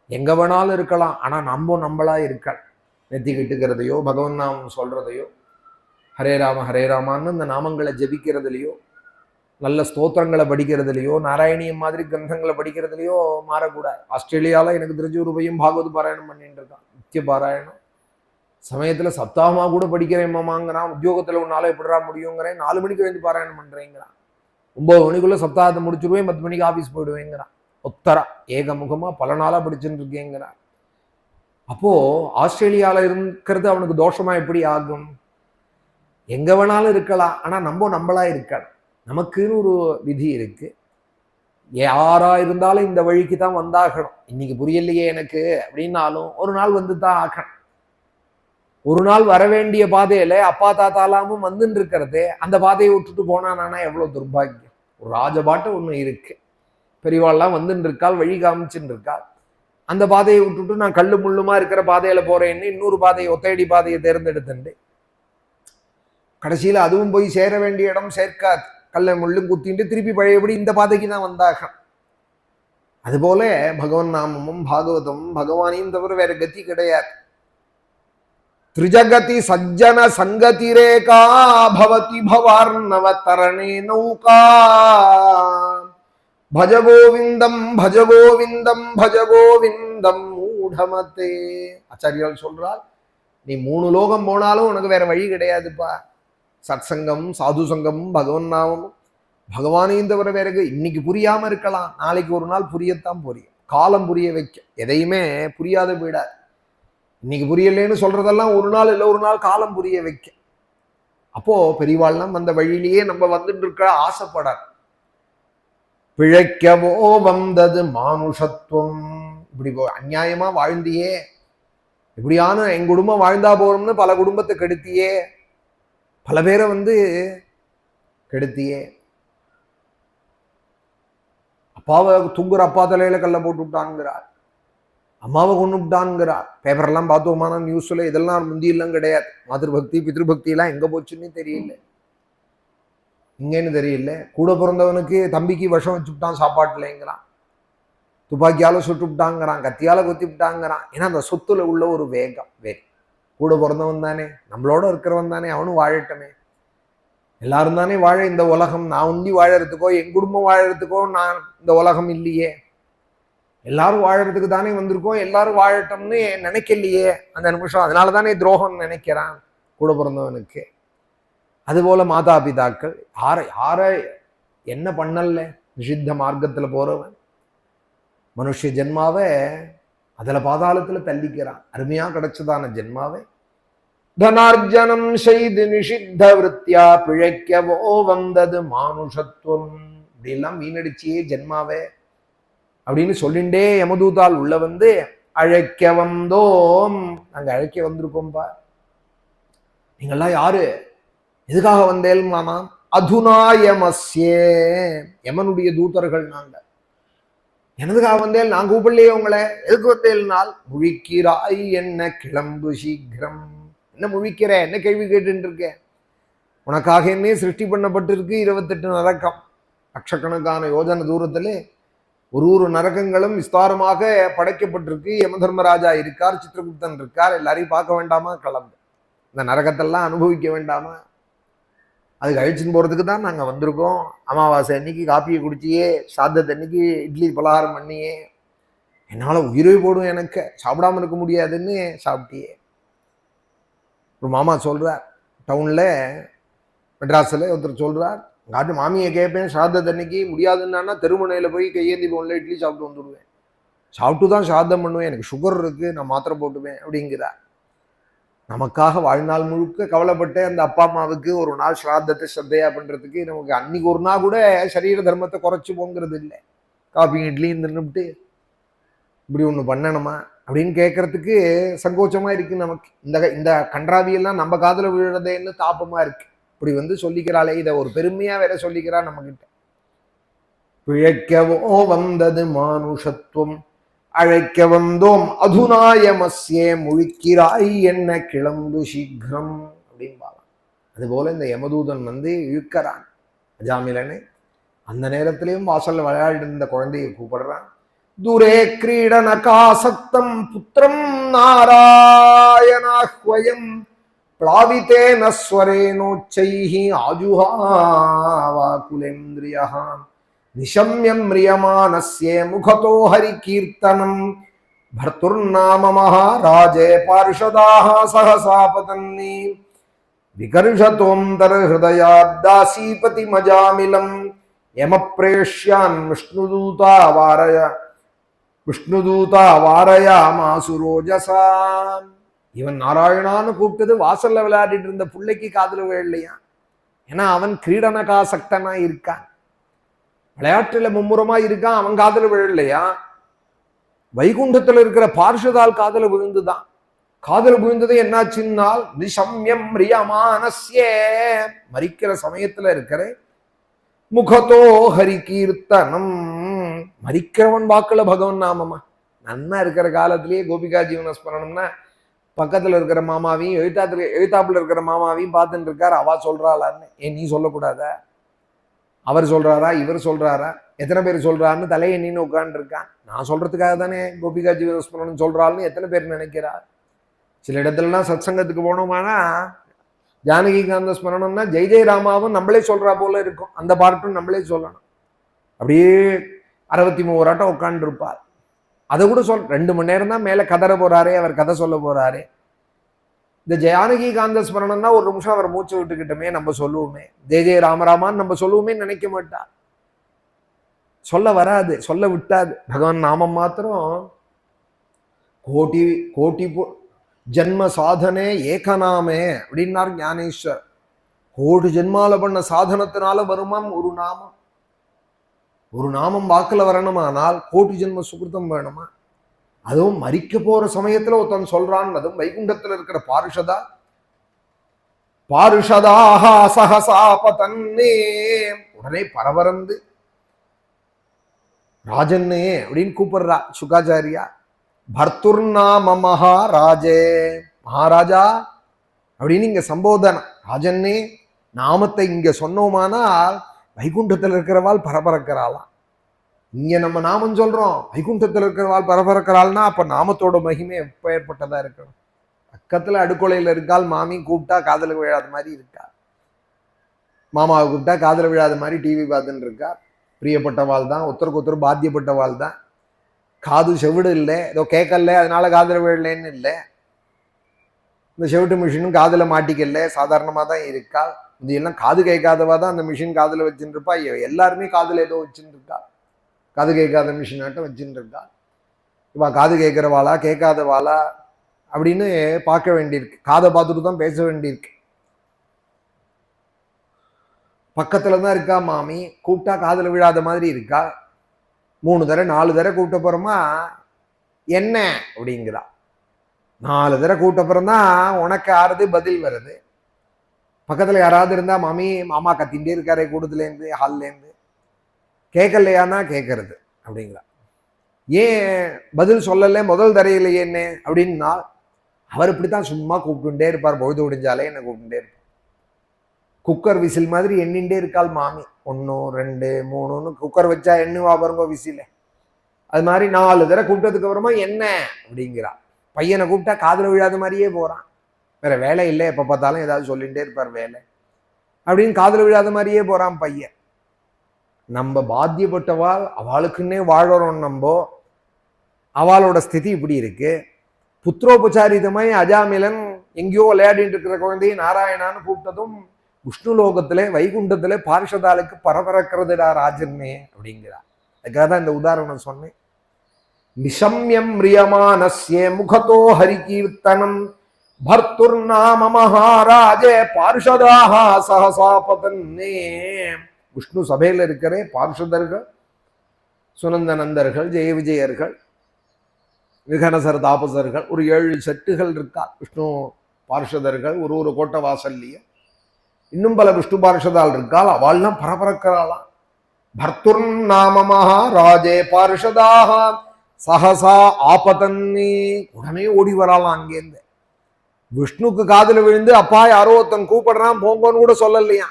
எங்கே வேணாலும் இருக்கலாம், ஆனால் நம்மளா இருக்காள். நெத்தி கட்டுக்கிறதையோ பகவன் நாமம் சொல்றதையோ ஹரே ராம ஹரே ராமான்னு இந்த நாமங்களை ஜபிக்கிறதுலையோ நல்ல ஸ்தோத்திரங்களை படிக்கிறதுலையோ நாராயணியம் மாதிரி கிரந்தங்களை படிக்கிறதுலையோ மாறக்கூடாது. ஆஸ்திரேலியாவில் எனக்கு தெரிஞ்ச ஒரு பையன் பாகவத பாராயணம் பண்ணிட்டு இருக்கான், நித்திய பாராயணம். சமயத்தில் சப்தாகமாக கூட படிக்கிறேன் மாமாங்கிறான். உத்தியோகத்தில் ஒரு நாளை எப்படிடா முடியுங்கிறேன், 4 மணிக்கு வேண்டி பாராயணம் பண்ணுறேங்கிறான். 9 மணிக்குள்ளே சப்தாகத்தை முடிச்சுடுவேன், 10 மணிக்கு ஆஃபீஸ் போயிடுவேங்கிறான். ஒத்தரா ஏகமுகமாக பல நாளாக படிச்சுட்டு இருக்கேங்கிறான். அப்போது ஆஸ்திரேலியாவில் இருக்கிறது அவனுக்கு தோஷமா எப்படி ஆகும்? எங்கே வேணாலும் இருக்கலாம், ஆனால் நம்மளா இருக்கணும். நமக்குன்னு ஒரு விதி இருக்கு. யாரா இருந்தாலும் இந்த வழிக்கு தான் வந்தாகணும். இன்னைக்கு புரியலையே எனக்கு அப்படின்னாலும் ஒரு நாள் வந்து தான் ஆகணும். ஒரு நாள் வர வேண்டிய பாதையில அப்பா தாத்தாலாமும் வந்துன்னு இருக்கிறது, அந்த பாதையை விட்டுட்டு போனானா எவ்வளவு துர்பாகியம். ஒரு ராஜபாட்டு ஒண்ணு இருக்கு, பெரியவாள்லாம் வந்துன்னு இருக்காள், வழி காமிச்சுன்னு இருக்காள். அந்த பாதையை விட்டுட்டு நான் கல்லு முள்ளுமா இருக்கிற பாதையில போறேன்னு இன்னொரு பாதையை ஒத்தையடி பாதையை தேர்ந்தெடுத்துண்டு கடைசியில அதுவும் போய் சேர வேண்டிய இடம் சேர்க்காது. கல்லை முள்ளும் குத்திட்டு திருப்பி பழையபடி இந்த பாதைக்கு தான் வந்தாக. அதுபோல பகவன் நாமமும் பாகவதமும் பகவானையும் தவிர வேற கதி கிடையாது. திரிஜகதி சஜ்ஜன சங்கதிரேகா பவதி பவார்ணவ தரணே நௌகா பஜ கோவிந்தம் பஜ கோவிந்தம் பஜ கோவிந்தம் மூடமத்தே. ஆச்சாரியால் சொல்றார், நீ 3 லோகம் போனாலும் உனக்கு வேற வழி கிடையாதுப்பா. சத்சங்கம் சாது சங்கமும் பகவன் நாமமும் பகவானையும் தவிர வேற இன்னைக்கு புரியாம இருக்கலாம், நாளைக்கு ஒரு நாள் புரியத்தான் புரியும். காலம் புரிய வைக்க, எதையுமே புரியாத போயிடாது. இன்னைக்கு புரியலேன்னு சொல்றதெல்லாம் ஒரு நாள் இல்லை ஒரு நாள் காலம் புரிய வைக்க. அப்போ பெரியவாள்லாம் அந்த வழியிலேயே நம்ம வந்துட்டு இருக்க ஆசைப்படாது. பிழைக்கவோ வந்தது மானுஷத்துவம். இப்படி அநியாயமா வாழ்ந்தியே, இப்படியான என் குடும்பம் வாழ்ந்தா போறோம்னு பல குடும்பத்தை கெடுத்தியே, பல பேரை கெடுத்தியே. அப்பாவை தூங்குற அப்பா தலையில கல்ல போட்டு விட்டான்ங்கிறார், அம்மாவை கொண்டு விட்டான்ங்கிறார். பேப்பர்லாம் பார்த்தோமான நியூஸ்ல இதெல்லாம் முந்தியெல்லாம் கிடையாது. மாதൃபக்தி பித்ருபக்தி எல்லாம் எங்க போச்சுன்னு தெரியல, இங்கன்னு தெரியல. கூட பிறந்தவனுக்கு தம்பிக்கு விஷம் வச்சு விட்டான் சாப்பாட்டுலங்கிறான், துப்பாக்கியால சுட்டு விட்டாங்கிறான், கத்தியால கொத்தி விட்டாங்கிறான். ஏன்னா அந்த சொத்துல உள்ள ஒரு வேகம் வேறு. கூட பிறந்தவன் தானே, நம்மளோட இருக்கிறவன் தானே, அவனும் வாழட்டமே. எல்லாரும் தானே வாழ இந்த உலகம். நான் உண்டி வாழறதுக்கோ என் குடும்பம் வாழறதுக்கோ நான் இந்த உலகம் இல்லையே. எல்லாரும் வாழறதுக்கு தானே வந்திருக்கோம், எல்லாரும் வாழட்டோம்னு நினைக்கலையே அந்த நிமிஷம். அதனால தானே துரோகம் நினைக்கிறான் கூட பிறந்தவனுக்கு. அதுபோல மாதா பிதாக்கள் யார என்ன பண்ணல, நிஷித்த மார்க்கத்துல போறவன் மனுஷ ஜென்மாவை அதுல பாதாளத்துல தள்ளிக்கிறான். அருமையா கிடைச்சதான ஜென்மாவை தனார்ஜனம் செய்து நிஷித்த விருத்தியா பிழைக்கவோ வந்தது மானுஷத்துவம். இப்படி எல்லாம் வீணடிச்சியே ஜென்மாவே அப்படின்னு சொல்லிண்டே யமதூதால் உள்ள வந்து அழைக்க வந்தோம், நாங்க அழைக்க வந்திருக்கோம்பா. நீங்கள்லாம் யாரு, எதுக்காக வந்தேன் மாமா அதுநாயமஸ்யே, யமனுடைய தூதர்கள் நாங்க. எனதுக்காக வந்தேன், நான் கூப்பிடலையே உங்களை, எதுக்கு வந்தேன்னால் முழிக்கிறாய் என்ன கிளம்பு சீக்கிரம். என்ன முழிக்கிற, என்ன கேள்வி கேட்டு இருக்கேன்? உனக்காக என்னே சிருஷ்டி பண்ணப்பட்டிருக்கு 28 நரக்கம். லட்சக்கணக்கான யோஜன தூரத்திலே ஒரு நரகங்களும் விஸ்தாரமாக படைக்கப்பட்டிருக்கு. யம தர்மராஜா இருக்கார், சித்திரகுப்தன் இருக்கார். எல்லாரையும் பார்க்க வேண்டாமா? கிளம்பு. இந்த நரகத்தெல்லாம் அனுபவிக்க வேண்டாமா? அதுக்கு அழிச்சுன்னு போகிறதுக்கு தான் நாங்கள் வந்திருக்கோம். அமாவாசை அன்னைக்கு காப்பியை குடிச்சியே, சாதத்தை அன்னைக்கு இட்லி பலகாரம் பண்ணியே, என்னால் உயிரை போடும், எனக்கு சாப்பிடாம இருக்க முடியாதுன்னு சாப்பிட்டியே. ஒரு மாமா சொல்கிறார், டவுனில் மெட்ராஸில் ஒருத்தர் சொல்கிறார், காட்டு மாமியை கேட்பேன், சாதத்தை அன்னைக்கு முடியாதுன்னா தெருமுனையில் போய் கையேந்தி போனில் இட்லி சாப்பிட்டு வந்துடுவேன், சாப்பிட்டு தான் சாதம் பண்ணுவேன், எனக்கு சுகர் இருக்குது, நான் மாத்திரை போட்டுவேன் அப்படிங்கிறார். நமக்காக வாழ்நாள் முழுக்க கவலைப்பட்ட அந்த அப்பா அம்மாவுக்கு ஒரு நாள் ஸ்ராத்தத்தை ஸ்ரத்தையா பண்ணுறதுக்கு நமக்கு அன்னைக்கு ஒரு நாள் கூட சரீர தர்மத்தை குறைச்சி போங்கிறது இல்லை. காப்பி இட்லின்னு தின்னுட்டு இப்படி ஒன்று பண்ணணுமா அப்படின்னு கேட்கறதுக்கு சங்கோச்சமாக இருக்குது நமக்கு. இந்த கன்றாவியெல்லாம் நம்ம காதில் விழுறதேன்னு தாப்பமாக இருக்கு. இப்படி வந்து சொல்லிக்கிறாளே, இதை ஒரு பெருமையாக வேற சொல்லிக்கிறா நம்மகிட்ட. பிழைக்கவோ வந்தது மானுஷத்துவம், அழைக்க வந்தோம் அதுநாயமஸ்யே, முழிக்கிறாய் என்ன கிளம்பு சீக்கிரம் அப்படின்பாங்க. அதுபோல இந்த யமதூதன் வந்து இழுக்கிறான் அஜாமிலனை. அந்த நேரத்திலையும் வாசல்ல விளையாடி இருந்த குழந்தையை கூப்பிடுறான். தூரே கிரீடனகாசக்தம் புத்திரம் நாராயணாஹ்வயம் பிளாவிதே நஸ்வரேனோச்சைஹி ஆஜுஹாவாகுலேந்திரியஹாம் நிஷம்யம் ம்ரியமானஸ்யே முகதோ ஹரி கீர்த்தனம் பர்துர்நாம மகாராஜே பார்ஷதாஹ சஹசாபதன்னி விகர்ஷதோந்தர ஹிருதயாத்தாசீபதி மஜாமிலம் யமப்ரேஷ்யான் விஷ்ணுதூதா வாரயாமாசுரோஜசா. இவன் நாராயணான்னு கூப்பிட்டது வாசல்ல விளையாடிட்டு இருந்த பிள்ளைக்கு காதுல விழலையா? ஏன்னா அவன் கிரீடனகாசக்தனா இருக்கான், விளையாட்டுல மும்முரமா இருக்கான், அவன் காதல விழலையா? வைகுண்டத்துல இருக்கிற பார்ஷதால் காதல விழுந்துதான். காதல விழுந்தது என்னாச்சுன்னால் நிஷம்யம் ரியமானஸ்யே, மரிக்கிற சமயத்துல இருக்கிற முகதோ ஹரி கீர்த்தனம், மரிக்கிறவன் வாக்குல பகவன் நாமமா. நன்னா இருக்கிற காலத்திலேயே கோபிகா ஜீவன ஸ்மரணம்னா பக்கத்துல இருக்கிற மாமாவையும் எழுத்தாப்புல இருக்கிற மாமாவையும் பார்த்துட்டு இருக்காரு. அவ சொல்றாளான்னு, ஏன் நீ சொல்லக்கூடாத? அவர் சொல்றாரா, இவர் சொல்றாரா, எத்தனை பேர் சொல்றாருன்னு தலையை நின்று உட்காந்து இருக்கான். நான் சொல்றதுக்காக தானே கோபிகா ஜீவனஸ்மரணம் சொல்றாள்னு எத்தனை பேர் நினைக்கிறார்? சில இடத்துலலாம் சத் சங்கத்துக்கு போனோமானா ஜானகி காந்த ஸ்மரணம்னா ஜெய் ஜெய் ராமாவும் நம்மளே சொல்றா போல இருக்கும். அந்த பாட்டும் நம்மளே சொல்லணும். அப்படியே 63 ஆட்டம் உட்காந்து இருப்பார். அதை கூட 2 மணி நேரம் தான் மேல கதற போறாரே, அவர் கதை சொல்ல போறாரு. இந்த ஜானகி காந்த ஸ்மரணம்னா ஒரு நிமிஷம் அவர் மூச்சு விட்டுக்கிட்டோமே நம்ம சொல்லுவோமே, ஜெய ஜெய ராமராமான்னு நம்ம சொல்லுவோமே நினைக்க மாட்டார். சொல்ல வராது, சொல்ல விட்டாது. பகவான் நாமம் மாத்திரம் கோட்டி கோட்டி ஜென்ம சாதனே ஏகநாமே அப்படின்னார் ஞானேஸ்வர். கோடி ஜென்மால பண்ண சாதனத்தினால வருமாம் ஒரு நாமம். ஒரு நாமம் வாக்குல வரணுமானால் கோடி ஜென்ம சுகிருத்தம் வேணுமா? அதுவும் மரிக்க போற சமயத்துல ஒருத்தன் சொல்றான், அதுவும் வைகுண்டத்துல இருக்கிற பாருஷதாக சகசாபதன்னே, உடனே பரபரந்து ராஜன்னே அப்படின்னு கூப்பிடுறா சுகாச்சாரியா. பர்துர்நாம மகாராஜே, மகாராஜா அப்படின்னு இங்க சம்போதனம். ராஜன்னே நாமத்தை இங்க சொன்னோமானால் வைகுண்டத்தில் இருக்கிறவாள் பரபரக்கிறாளாம். இங்க நம்ம நாமம் சொல்றோம், வைகுண்டத்தில் இருக்கிறவாள் பரபரக்கிறாள்னா அப்ப நாமத்தோட மகிமை எப்ப ஏற்பட்டதா இருக்கணும்? பக்கத்துல அடுக்கொலையில இருக்கால் மாமி, கூப்பிட்டா காதல விழாத மாதிரி இருக்கா. மாமாவை கூப்பிட்டா காதல விழாத மாதிரி டிவி பார்த்துன்னு இருக்கா. பிரியப்பட்டவாள் தான், ஒருத்தருக்கு ஒருத்தர் பாத்தியப்பட்டவாள் தான். காது செவிடு இல்லை, ஏதோ கேட்கல அதனால காதல விழலைன்னு இல்லை. இந்த செவிட்டு மிஷினும் காதுல மாட்டிக்கல, சாதாரணமா தான் இருக்கா. இது எல்லாம் காது கேட்காதவா தான் அந்த மிஷின் காதுல வச்சுட்டு இருப்பா. எல்லாருமே காதுல ஏதோ வச்சுட்டு இருக்கா, காது கேட்காத மிஷின் ஆட்டம் வச்சுட்டு இருக்கா. இவா காது கேட்கிறவாளா கேட்காதவாளா அப்படின்னு பார்க்க வேண்டியிருக்கு. காதை பார்த்துட்டு தான் பேச வேண்டியிருக்கு. பக்கத்துல தான் இருக்கா மாமி, கூப்பிட்டா காதுல விழாத மாதிரி இருக்கா. 3 தடவை 4 தடவை கூப்பிட்ட போறோமா என்ன அப்படிங்கிறா. 4 தடவை கூப்பிட்ட அப்புறம் தான் உனக்கு ஆறுது பதில் வருது. பக்கத்துல யாராவது இருந்தா மாமி மாமா கத்தின்ண்டே இருக்காரே கூடத்துலேருந்து ஹால்லேருந்து, கேட்கலையானா கேட்கறது அப்படிங்கிறா. ஏன் பதில் சொல்லலை, முதல் தரையிலையே என்ன அப்படின்னா, அவர் இப்படித்தான் சும்மா கூப்பிட்டுட்டே இருப்பார், பொழுது விடிஞ்சாலே என்ன கூப்பிட்டுட்டே இருப்பார். குக்கர் விசில் மாதிரி எண்ணிண்டே இருக்காள் மாமி. 1 2 3ன்னு குக்கர் வச்சா எண்ணுவா பாருங்க விசில. அது மாதிரி 4 தடவை கூப்பிட்டதுக்கு அப்புறமா என்ன அப்படிங்கிறா. பையனை கூப்பிட்டா காதுல விழாத மாதிரியே போறான். வேற வேலை இல்லை, எப்ப பார்த்தாலும் ஏதாவது சொல்லிகிட்டே இருப்பார் வேலை அப்படின்னு காதுல விழாத மாதிரியே போறான் பையன். நம்ம பாத்தியப்பட்டவாள், அவளுக்குன்னே வாழறோம். நம்ம அவளோட ஸ்திதி இப்படி இருக்கு. புத்திரோபச்சாரிதமாய் அஜாமிலன் எங்கேயோ விளையாடிட்டு இருக்கிற குழந்தையை நாராயணான்னு கூப்பிட்டதும் விஷ்ணு லோகத்திலே வைகுண்டத்திலே பார்ஷதாலுக்கு பரபரக்கிறதுடா ராஜன்னே அப்படிங்கிறார். அதுக்காக தான் இந்த உதாரணம் சொன்னேன். நிஷம்யம் ரியமானஸ்ய முகதோ ஹரிகீர்த்தனம் பர்த்துர்நாம மகாராஜே பார்ஷதாக சகசாபதன்னே. விஷ்ணு சபையில் இருக்கிற பார்ஷதர்கள், சுனந்தனந்தர்கள், ஜெய விஜயர்கள், விகனசர் தாபசர்கள், ஒரு 7 செட்டுகள் இருக்கா விஷ்ணு பார்ஷதர்கள். ஒரு கோட்டை வாசல்லையும் இன்னும் பல விஷ்ணு பார்ஷதால் இருக்காள். அவள்லாம் பரபரக்கிறாளாம். பர்த்துர் நாம மகாராஜே பார்ஷதாக சகசா ஆபதன்னி. உடனே ஓடி வராளாம் அங்கேருந்து. விஷ்ணுக்கு காதுல விழுந்து அப்பா யாரோ ஒருத்தன் கூப்பிடுறான் போங்கன்னு கூட சொல்லலையா.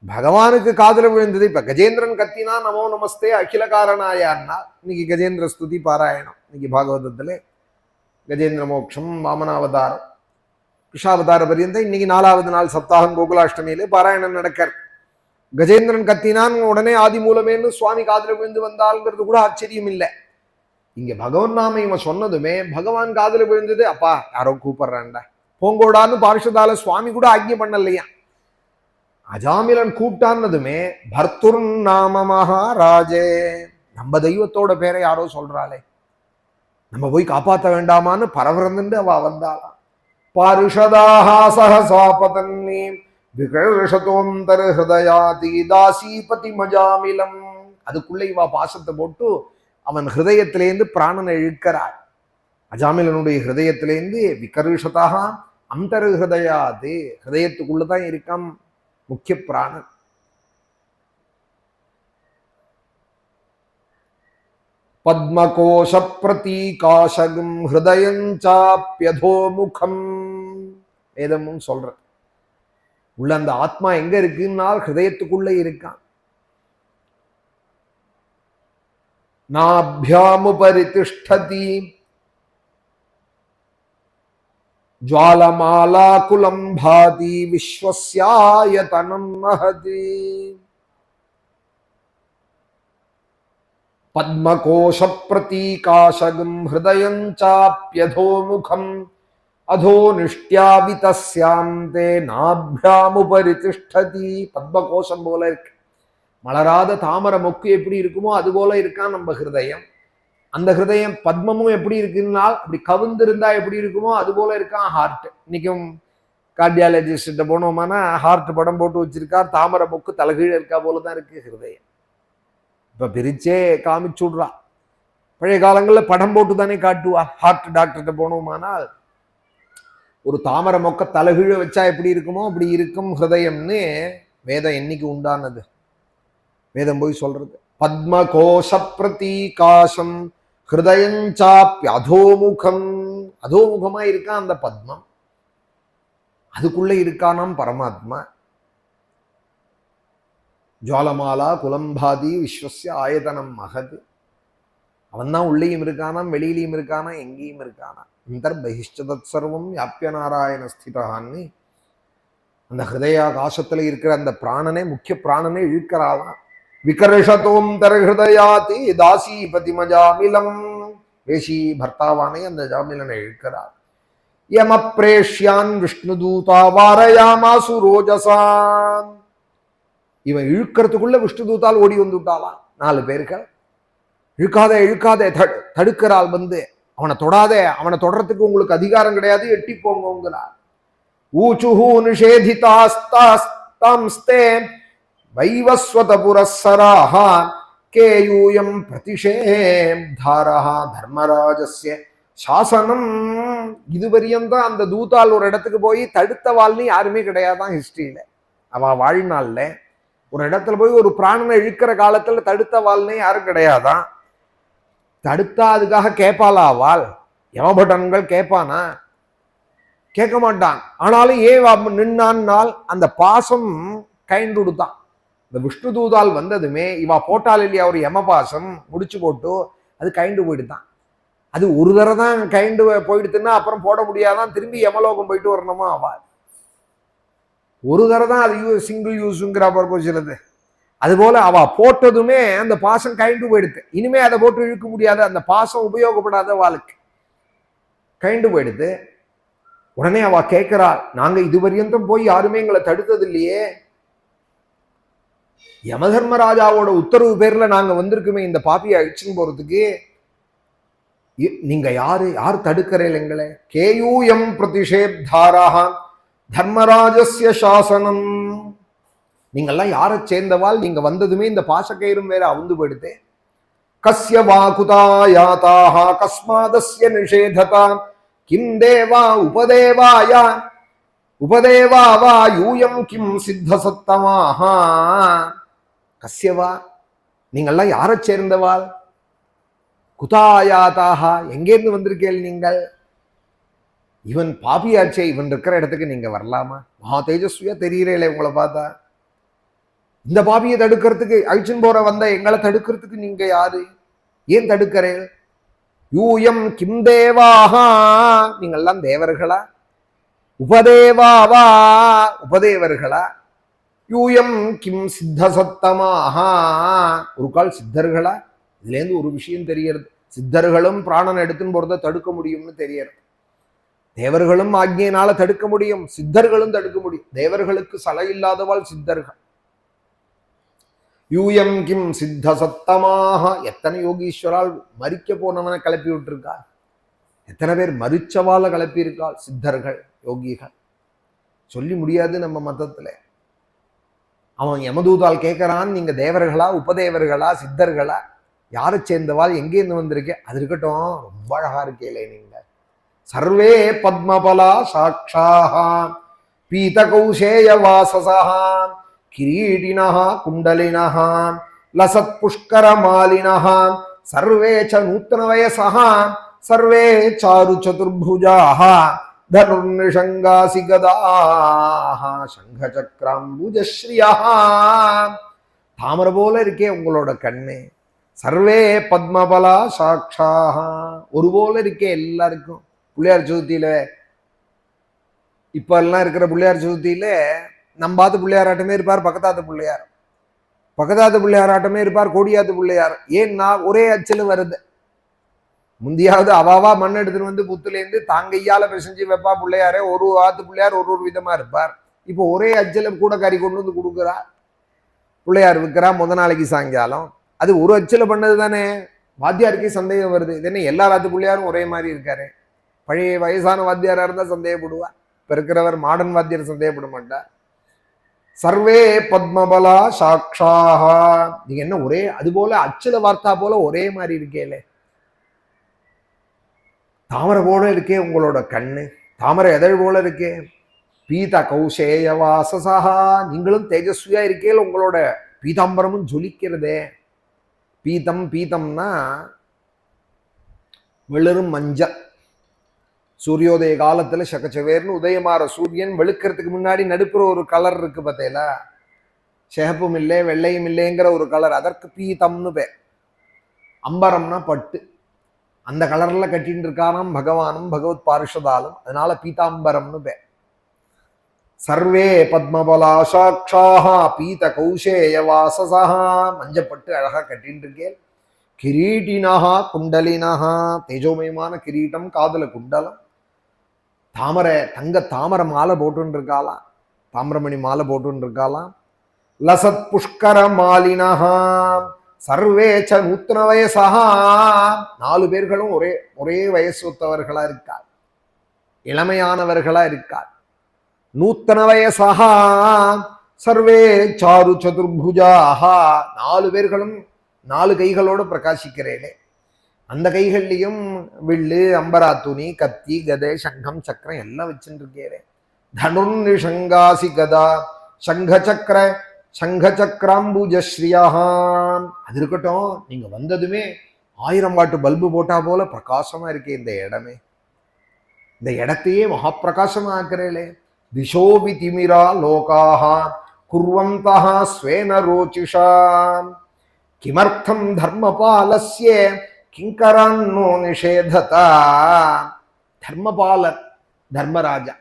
பகவானுக்கு காதுல விழுந்தது. இப்ப கஜேந்திரன் கத்தினா நமோ நமஸ்தே அகில காரணாயான்னா, இன்னைக்கு கஜேந்திர ஸ்துதி பாராயணம். இன்னைக்கு பாகவதத்துல கஜேந்திர மோட்சம், வாமனாவதாரம், கிருஷ்ணாவதார பரியந்தம் இன்னைக்கு 4வது நாள் சப்தாகம் கோகுலாஷ்டமியிலே பாராயணம் நடக்கிற. கஜேந்திரன் கத்தினான் உடனே ஆதி மூலமேன்னு சுவாமி காதுல விழுந்து வந்தால்ங்கிறது கூட ஆச்சரியம் இல்லை. இங்க பகவன் நாம இவன் சொன்னதுமே பகவான் காதுல விழுந்தது. அப்பா யாரோ கூப்பிடுறான்டா போங்கோடான்னு பார்ஷதால சுவாமி கூட ஆக்ஞை பண்ணலையா. அஜாமிலன் கூப்பிட்டான்னதுமே பர்த்துர் நாம மகாராஜே, நம்ம தெய்வத்தோட பேரை யாரோ சொல்றாளே, நம்ம போய் காப்பாற்ற வேண்டாமான்னு பரபரந்துட்டு அவ வந்தாளா. பார்ஷதாக சகசாபதன்னி விகர்ஷதோந்தர ஹிருதயாதி தாசீபதி மஜாமிலம். அதுக்குள்ள இவா பாசத்தை போட்டு அவன் ஹிருதயத்திலேருந்து பிராணனை இழுக்கிறாள். அஜாமிலனுடைய ஹிருதயத்திலேருந்து விகர்ஷதாக அந்தர் ஹிருதயாது, ஹிருதயத்துக்குள்ளதான் இருக்கான் முக்கிய பிராணன். பத்மகோஷ பிரதீகாசகம் ஹிருதயஞ்சாப்யதோமுகம். வேதமும் சொல்ற உள்ள அந்த ஆத்மா எங்க இருக்குன்னால் ஹிருதயத்துக்குள்ள இருக்கான். நாபியாமுபரிதிஷ்டதி ஜ்வாலமாலாகுலம் பாதி விஸ்வஸ்யாயதனம் மஹதி. பத்மகோஷ பிரதீகாசகம் ஹிருதயஞ்சாப்யதோமுகம் அதோ நிஷ்டியாவிதஸ்யாந்தே நாபியாமுபரிதிஷ்டதி. பத்மகோஷம் போல இருக்கு. மலராத தாமரை மொக்கு எப்படி இருக்குமோ அது போல இருக்கான் நம்ம ஹிருதயம். அந்த ஹிருதயம் பத்மமும் எப்படி இருக்குன்னால் அப்படி கவுந்திருந்தா எப்படி இருக்குமோ அது போல இருக்கான் ஹார்ட். இன்னைக்கும் கார்டியாலஜிஸ்ட போனோம்னா ஹார்ட் படம் போட்டு வச்சிருக்கார். தாமரை மொக்கு தலைகீழ இருக்கா போலதான் இருக்கு ஹிருதயம். இப்ப பிரிச்சே காமிச்சு விடுறா. பழைய காலங்களில் படம் போட்டு தானே காட்டுவா. ஹார்ட் டாக்டர்கிட்ட போனோமானால் ஒரு தாமரை மொக்க தலைகீழ வச்சா எப்படி இருக்குமோ அப்படி இருக்கும் ஹிருதயம்னு வேதம் என்னைக்கு உண்டானது? வேதம் போய் சொல்றது. பத்மகோஷ பிரதீகாசம் ஹிருதயஞ்சாப்ய அதோமுகம். அதோமுகமா இருக்கான் அந்த பத்மம். அதுக்குள்ள இருக்கானாம் பரமாத்மா. ஜுவாலமாலா குலம்பாதி விஸ்வஸ்ய ஆயதனம் மகது. அவன் தான் உள்ளேயும் இருக்கானாம், வெளியிலையும் இருக்கானா, எங்கேயும் இருக்கானா. அந்தர் பகிஷ்டதத் சர்வம் யாப்பிய நாராயண ஸ்திதான்னு அந்த ஹிருதயாகாசத்துல இருக்கிற அந்த பிராணனை, முக்கிய பிராணனை இழுக்கிறாளாம். விகர்ஷதோம் தர்ஹிருதயாதி தாசீபதி மஜாமிலம். வேஷி பர்த்தாவானை அந்த ஜாமிலனை இழுக்கிறார். யம பிரேஷ்யான் விஷ்ணு தூதா வாரயாமாசு ரோஜசான். இவன் இழுக்கிறதுக்குள்ள விஷ்ணு தூத்தால் ஓடி வந்து விட்டாளாம் 4 பேர்கள். இழுக்காதே இழுக்காதே தடுக்கிறாள். வந்து அவனை தொடாதே, அவனை தொடறதுக்கு உங்களுக்கு அதிகாரம் கிடையாது, எட்டி போங்கிறார். ஊச்சுஹூ நிஷேதிதாஸ்தே வைவஸ்வத புரஸ்ஸராஹ கேயூயம் பிரதிஷேப்தாரஹ தர்மராஜஸ்ய சாசனம் இதுவரையும் தான் அந்த தூதால் ஒரு இடத்துக்கு போய் தடுத்த வாழ்னு யாருமே கிடையாதான் ஹிஸ்டரியில. அவ வாழ்நாள்ல ஒரு இடத்துல போய் ஒரு பிராணனை இழுக்கிற காலத்துல தடுத்த வாழ்னே யாரும் கிடையாதான். தடுத்தா அதுக்காக கேட்பாளா வாழ்? யமபட்டன்கள் கேட்பானா? கேட்க மாட்டான். ஆனாலும் ஏன் நின்னான்னால் அந்த பாசம் கைண்டு கொடுத்தான். இந்த விஷ்ணு தூதால் வந்ததுமே இவா போட்டால் இல்லையா ஒரு யம பாசம் முடிச்சு போட்டு அது கைண்டு போயிடுதான். அது ஒரு தடவை தான் கைண்டு போயிடுத்துன்னா அப்புறம் போட முடியாதான், திரும்பி யமலோகம் போயிட்டு வரணுமா அவா. ஒரு தடவை தான் அது சிங்கிள் யூஸுங்கிற பர்பஸ். அதுபோல அவ போட்டதுமே அந்த பாசம் கைண்டு போயிடுது. இனிமே அதை போட்டு இழுக்க முடியாது, அந்த பாசம் உபயோகப்படாத வாழ்க்கை கைண்டு போயிடுது. உடனே அவ கேட்கிறாள், நாங்க இதுவரையும் போய் யாருமே எங்களை தடுத்தது இல்லையே, யமதர்மராஜாவோட உத்தரவு பேர்ல நாங்க வந்திருக்குமே இந்த பாப்பியை அழிச்சுன்னு போறதுக்கு, நீங்க யாரு? யார் தடுக்கிறேன் எங்களை? கேயூயம் பிரதிஷேப்தாரா தர்மராஜஸ்ய சாசனம். நீங்கெல்லாம் யாரை சேர்ந்தவாள்? நீங்க வந்ததுமே இந்த பாசக்கயிறும் வேற அவுந்து போயிடுதே. கஸ்ய வாகுதாயாதாக கஸ்மாதஸ்ய நிஷேததா கிம் தேவா உபதேவாயா உபதேவாவா யூயம் கிம் சித்த சத்தமாக. கஸ்யவா, நீங்கள்லாம் யாரை சேர்ந்தவாள்? குதாயாதாக, எங்கேருந்து வந்திருக்கேள் நீங்கள்? இவன் பாபியாச்சே, இவன் இருக்கிற இடத்துக்கு நீங்க வரலாமா? மகா தேஜஸ்வியா தெரிகிறேளே உங்களை பார்த்தா. இந்த பாபியை தடுக்கிறதுக்கு அழிச்சுன்னு போற வந்த எங்களை தடுக்கிறதுக்கு நீங்க யாரு? ஏன் தடுக்கிறேன்? யூயம் கிம் தேவாஹா, நீங்கள்லாம் தேவர்களா? உபதேவாவா, உபதேவர்களா? யூயம் கிம் சித்த சத்தமாஹா, ஒரு கால் சித்தர்களா? இதுல இருந்து ஒரு விஷயம் தெரியறது, சித்தர்களும் பிராணன் எடுத்துன்னு போறதை தடுக்க முடியும்னு தெரியறது. தேவர்களும் ஆக்ஞையினால தடுக்க முடியும், சித்தர்களும் தடுக்க முடியும். தேவர்களுக்கு சலை இல்லாதவாள் சித்தர்கள். யூயம் கிம் சித்த சத்தமாக. எத்தனை யோகீஸ்வரால் மரிக்க போனவனை கிளப்பி விட்டுருக்கா, எத்தனை பேர் மரிச்சவால கிளப்பி இருக்காள் சித்தர்கள் யோகிகள். சொல்லி முடியாது நம்ம மதத்துல. அவன் யமதூதால் கேட்கறான், நீங்க தேவர்களா உபதேவர்களா சித்தர்களா, யாரை சேர்ந்தவாள், எங்கேருந்து வந்திருக்கே? அது இருக்கட்டும், ரொம்ப அழகா இருக்கேலே நீங்க. சர்வே பத்மபலா சாட்சாஹா பீத கௌசேய வாசசஹா கிரீடினஹ குண்டலினஹ லசத் புஷ்கர மாலினஹ சர்வே ச நூத்தன வயசஹ சர்வே சாரு சதுர்புஜாஹ தனுர்நிஷங்காசி கதாஹ சங்க சக்கராம்புஜஸ்ரீயஹ. தாமரை போல இருக்கே உங்களோட கண்ணு. சர்வே பத்மபலா சாட்சாஹ, ஒரு போல இருக்கே எல்லாருக்கும். பிள்ளையார் சதுர்த்தியில இப்ப எல்லாம் இருக்கிற பிள்ளையார் சதுர்த்தியில நம்பாத்து பிள்ளையார் ஆட்டமே இருப்பார், பக்கத்தாத்து பிள்ளையார், பக்கத்தாத்து பிள்ளையார் ஆட்டமே இருப்பார், கோடியாத்து பிள்ளையார். ஏன்னா ஒரே அச்சில் வருது. முந்தியாவது அவாவா மண் எடுத்துட்டு வந்து புத்துலேருந்து தாங்கையால பிசைஞ்சு வைப்பா பிள்ளையாரே. ஒரு ஆத்து பிள்ளையார் ஒரு விதமா இருப்பார். இப்போ ஒரே அச்சில கூட கறி கொண்டு வந்து கொடுக்குறா, பிள்ளையார் விற்கிறா முத நாளைக்கு சாயங்காலம். அது ஒரு அச்சில் பண்ணது தானே. வாத்தியாருக்கே சந்தேகம் வருது, இது என்ன எல்லா ராத்து பிள்ளையாரும் ஒரே மாதிரி இருக்காரு? பழைய வயசான வாத்தியாரா இருந்தா சந்தேகப்படுவா, இப்ப இருக்கிறவர் மாடர்ன் வாத்தியார் சந்தேகப்பட மாட்டார். சர்வே பத்மபலா சாட்சாஹா, நீங்க என்ன ஒரே அது போல அச்சில வார்த்தா போல ஒரே மாதிரி இருக்கேலே. தாமரை போல இருக்கே உங்களோட கண்ணு, தாமரை எதழ் போல இருக்கே. பீத கௌசேய வாசசஹா, நீங்களும் தேஜஸ்வியா இருக்கேல், உங்களோட பீதாம்பரமும் ஜொலிக்கிறதே. பீதம், பீதம்னா வெளிரும் மஞ்சள். சூரியோதய காலத்துல சக்கச்சவேர்னு உதயமாற சூரியன் வெளுக்கிறதுக்கு முன்னாடி நடுப்புற ஒரு கலர் இருக்கு பார்த்தேலா, சிகப்பும் இல்லை வெள்ளையும் இல்லைங்கிற ஒரு கலர், அதற்கு பீதம்னு பேர். அம்பரம்னா பட்டு, அந்த கலர்ல கட்டின்னு இருக்கானாம் பகவானும் பகவத் பார்ஷதாலும், அதனால பீதாம்பரம்னு பேர். சர்வே பத்மபலா சாட்சாஹா பீத கௌசேய வாசசஹா, மஞ்சப்பட்டு அழகா கட்டின்னு இருக்கேன். கிரீட்டினஹா குண்டலினஹா, தேஜோமயமான கிரீட்டம், காதல குண்டலம். தாமரை தங்க தாமரை மாலை போட்டுன்னு இருக்காளாம், தாமிரமணி மாலை போட்டுன்னு இருக்காளாம். லசத் புஷ்கர மாலினஹா சர்வே ச நூத்தன வயசஹா, 4 பேர்களும் ஒரே வயசு ஒத்தவர்களா இருக்கார், இளமையானவர்களா இருக்கார். நூத்தன வயசஹா சர்வே சாரு சதுர்புஜாஹா, 4 பேர்களும் 4 கைகளோடு பிரகாசிக்கிறேனே. அந்த கைகள்லையும் வில்லு, அம்பரா துணி, கத்தி, கதை, சங்கம், சக்கரம் எல்லாம் வச்சுட்டு இருக்கேன். தனுர்னு சங்காசி கதா சங்க சக்கர சங்க சக்கராம்புஜஸ்ரீயாம். அது இருக்கட்டும், நீங்க வந்ததுமே 1000 வாட்டு பல்பு போட்டா போல பிரகாசமா இருக்கே இந்த இடமே. இந்த இடத்தையே மகா பிரகாசமா ஆக்குறேளே. திசோபி திமிரா லோகாஹ குர்வந்தஹ ஸ்வேன ரோச்சிஷாம் கிமர்த்தம் தர்மபாலஸ்ய கிங்கரான்னோ நிஷேததா. தர்மபாலர், தர்மராஜா,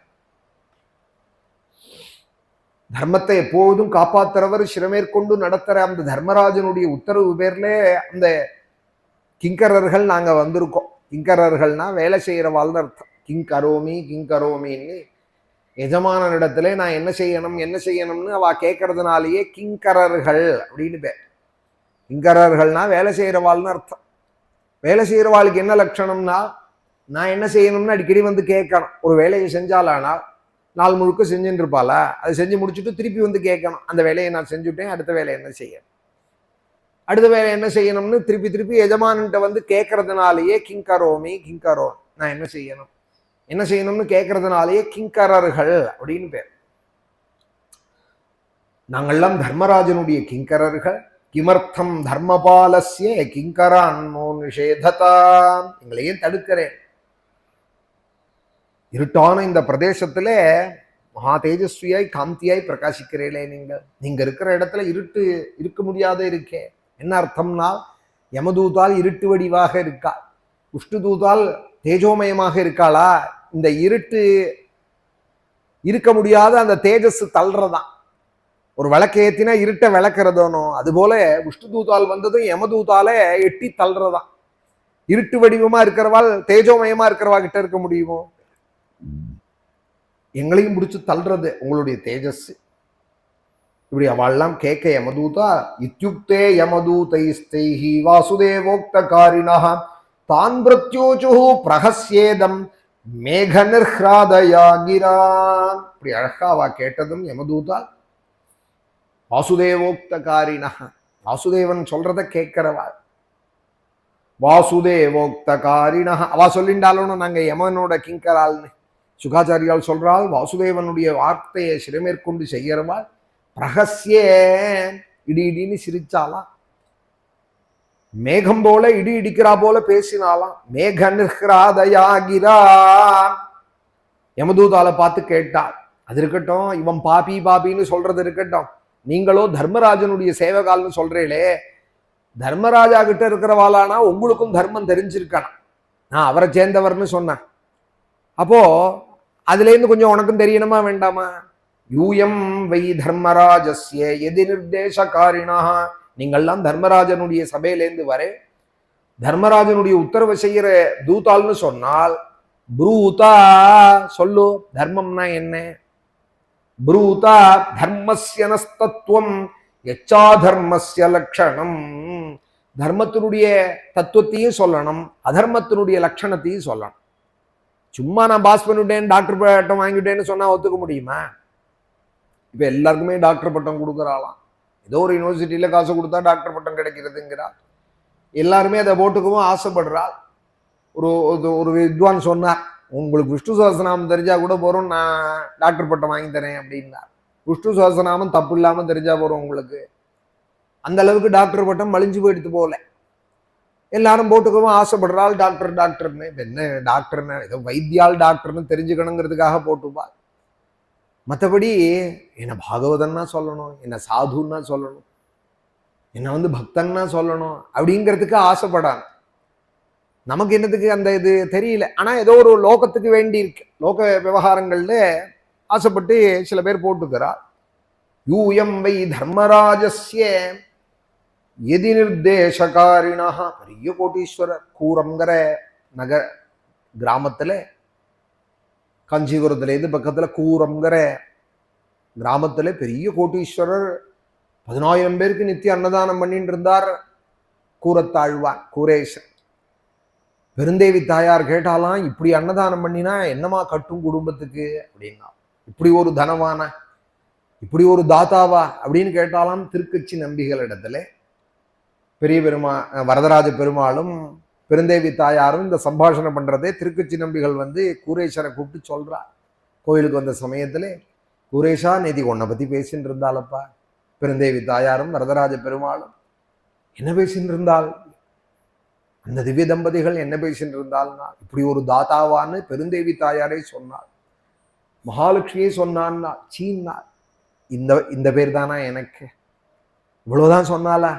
தர்மத்தை எப்போதும் காப்பாத்துறவர், சிரமேற்கொண்டு நடத்துற அந்த தர்மராஜனுடைய உத்தரவு பேர்ல அந்த கிங்கரர்கள் நாங்க வந்திருக்கோம். கிங்கரர்கள்னா வேலை செய்யறவாள்னு அர்த்தம். கிங்கரோமி கிங்கரோமின்னு எஜமானனிடத்துல நான் என்ன செய்யணும் என்ன செய்யணும்னு அவ கேட்கறதுனாலேயே கிங்கரர்கள் அப்படின்னு பேர். கிங்கரர்கள்னா வேலை செய்யறவாள்னு அர்த்தம். வேலை செய்யறவாளுக்கு என்ன லட்சணம்னா, நான் என்ன செய்யணும்னு அடிக்கடி வந்து கேட்கணும். ஒரு வேலையை செஞ்சாலானா நாள் முழுக்க செஞ்சுட்டு இருப்பாளா, அதை செஞ்சு முடிச்சுட்டு திருப்பி வந்து கேட்கணும், அந்த வேலையை நான் செஞ்சுட்டேன், அடுத்த வேலை என்ன செய்யணும், அடுத்த வேலை என்ன செய்யணும்னு திருப்பி திருப்பி எஜமான்கிட்ட வந்து கேட்கறதுனாலேயே கிங்கரோமி கிங்கரோ, நான் என்ன செய்யணும் என்ன செய்யணும்னு கேட்கறதுனாலேயே கிங்கரர்கள் அப்படின்னு பேர். நாங்கள்லாம் தர்மராஜனுடைய கிங்கரர்கள். கிமர்த்தம் தர்மபாலஸ்ய கிங்கரான்னோ நிஷேததா. எங்களையும் தடுக்கிறேன். இருட்டான இந்த பிரதேசத்துல மகா தேஜஸ்வியாய் காந்தியாய் பிரகாசிக்கிறீங்களே நீங்க இருக்கிற இடத்துல இருட்டு இருக்க முடியாத இருக்கே. என்ன அர்த்தம்னா, யமதூதால் இருட்டு வடிவாக இருக்கா, விஷ்ணு தூதால் தேஜோமயமாக இருக்காளா. இந்த இருட்டு இருக்க முடியாத அந்த தேஜஸ் தள்ளுறதான். ஒரு விளக்கு ஏத்தினா இருட்டை விளக்குறதோனோ, அதுபோல விஷ்ணு தூதால் வந்ததும் யமதூதால எட்டி தள்ளுறதான். இருட்டு வடிவமா இருக்கிறவாள் தேஜோமயமா இருக்கிறவா கிட்ட இருக்க முடியுமோ? எங்களையும் பிடிச்சு தள்ளுறது உங்களுடைய தேஜஸ். இப்படி அவள்லாம் கேட்க யமதூதா இத்யுக்தே யமதூதைஸ்தைஹி வாசுதேவோக்தகாரிணஹ தான் பிரத்யோஜு பிரஹஸ்யேதம் மேக நிர்ஹ்ராதயா கிரா. இப்படி அழகாவா கேட்டதும் யமதூதா வாசுதேவோக்தகாரிணஹ, வாசுதேவன் சொல்றத கேட்கிறவா. வாசுதேவோக்தகாரிணஹ அவ சொல்லிண்டாலும் நாங்க யமனோட கிங்கரால்னு சுகாச்சாரியால் சொல்றாள். வாசுதேவனுடைய வார்த்தையை சிறமேற்கொண்டு செய்கிறவாள். பிரகசிய இடி இடின்னு சிரிச்சாலாம், மேகம் போல இடி இடிக்கிறா போல பேசினாலாம். மேக நிர்ஹ்ராதயாகிரா. யமதூதால பார்த்து கேட்டாள். அது இருக்கட்டும், இவன் பாபி பாபின்னு சொல்றது இருக்கட்டும், நீங்களோ தர்மராஜனுடைய சேவகால்னு சொல்றீங்களே, தர்மராஜா கிட்ட இருக்கிறவாளானா உங்களுக்கும் தர்மம் தெரிஞ்சிருக்கணும். நான் அவரை சேர்ந்தவர்னு சொன்னேன். அப்போ அதுல இருந்து கொஞ்சம் உனக்கும் தெரியணுமா வேண்டாமா? யூயம் வை தர்மராஜஸ்ய எதி நிர்தேசகாரிணா. நீங்கள்லாம் தர்மராஜனுடைய சபையிலேருந்து வர தர்மராஜனுடைய உத்தரவை செய்யற தூதால்னு சொன்னால், ப்ரூதா சொல்லு, தர்மம்னா என்ன? ப்ரூதா தர்மஸ்ய நஸ்தத்துவம் எச்சா தர்மஸ்ய லட்சணம். தர்மத்தினுடைய தத்துவத்தையும் சொல்லணும், அதர்மத்தினுடைய லட்சணத்தையும் சொல்லணும். சும்மா நான் பாஸ் பண்ணிவிட்டேன், டாக்டர் பட்டம் வாங்கிவிட்டேன்னு சொன்னா ஒத்துக்க முடியுமா? இப்ப எல்லாருக்குமே டாக்டர் பட்டம் கொடுக்குறாளாம். ஏதோ ஒரு யூனிவர்சிட்டியில காசு கொடுத்தா டாக்டர் பட்டம் கிடைக்கிறதுங்கிறா. எல்லாருமே அதை போட்டுக்கவும் ஆசைப்படுறாள். ஒரு ஒரு வித்வான் சொன்னார், உங்களுக்கு விஷ்ணு சஹஸ்ரநாமம் தெரிஞ்சா கூட போறோம், நான் டாக்டர் பட்டம் வாங்கி தரேன் அப்படின்னார். விஷ்ணு சஹஸ்ரநாமம் தப்பு இல்லாம தெரிஞ்சா போறோம் உங்களுக்கு. அந்த அளவுக்கு டாக்டர் பட்டம் மலிஞ்சு போயிடுத்து போல. எல்லாரும் போட்டுக்கவும் ஆசைப்படுறாள் டாக்டர் டாக்டர்னு. என்ன டாக்டர்னு, ஏதோ வைத்தியால் டாக்டர்னு தெரிஞ்சுக்கணுங்கிறதுக்காக போட்டுப்பாள். மற்றபடி என்ன பாகவதன்னா சொல்லணும், என்ன சாதுன்னா சொல்லணும், என்ன பக்தன்னா சொல்லணும் அப்படிங்கிறதுக்கு ஆசைப்படாங்க. நமக்கு என்னத்துக்கு அந்த இது தெரியல. ஆனா ஏதோ ஒரு லோகத்துக்கு வேண்டி இருக்கு, லோக விவகாரங்கள்ல ஆசைப்பட்டு சில பேர் போட்டுக்கிறார். யூயம் வை தர்மராஜஸ்ய எதி நிர்தேசகாரிணா. பெரிய கோட்டீஸ்வரர். கூரம்ங்கிற நகர கிராமத்துல, காஞ்சிபுரத்துல இருந்து பக்கத்துல கூரம்ங்கிற கிராமத்துல பெரிய கோட்டீஸ்வரர் 10,000 பேருக்கு நித்திய அன்னதானம் பண்ணிட்டு இருந்தார். கூரத்தாழ்வான், கூரேசன். பெருந்தேவி தாயார் கேட்டாலாம், இப்படி அன்னதானம் பண்ணினா என்னமா கட்டும் குடும்பத்துக்கு அப்படின்னா, இப்படி ஒரு தனவான, இப்படி ஒரு தாத்தாவா அப்படின்னு கேட்டாலாம். திருக்கட்சி நம்பிகள் இடத்துல பெரிய பெருமா வரதராஜ பெருமாளும் பெருந்தேவி தாயாரும் இந்த சம்பாஷணம் பண்றதே திருக்கச்சி நம்பிகள் கூரேஷரை கூப்பிட்டு சொல்றார். கோயிலுக்கு வந்த சமயத்துல, கூரேஷா நேதி உன்னை பத்தி பேசின்னு இருந்தாலப்பா. பெருந்தேவி தாயாரும் வரதராஜ பெருமாளும் என்ன பேசின்னு இருந்தால், அந்த திவ்ய தம்பதிகள் என்ன பேசின்னு இருந்தால்னா, இப்படி ஒரு தாத்தாவான்னு பெருந்தேவி தாயாரே சொன்னார். மகாலட்சுமியே சொன்னான்னா, சீன்னா இந்த இந்த பேர் தானா எனக்கு, இவ்வளவுதான் சொன்னாலா?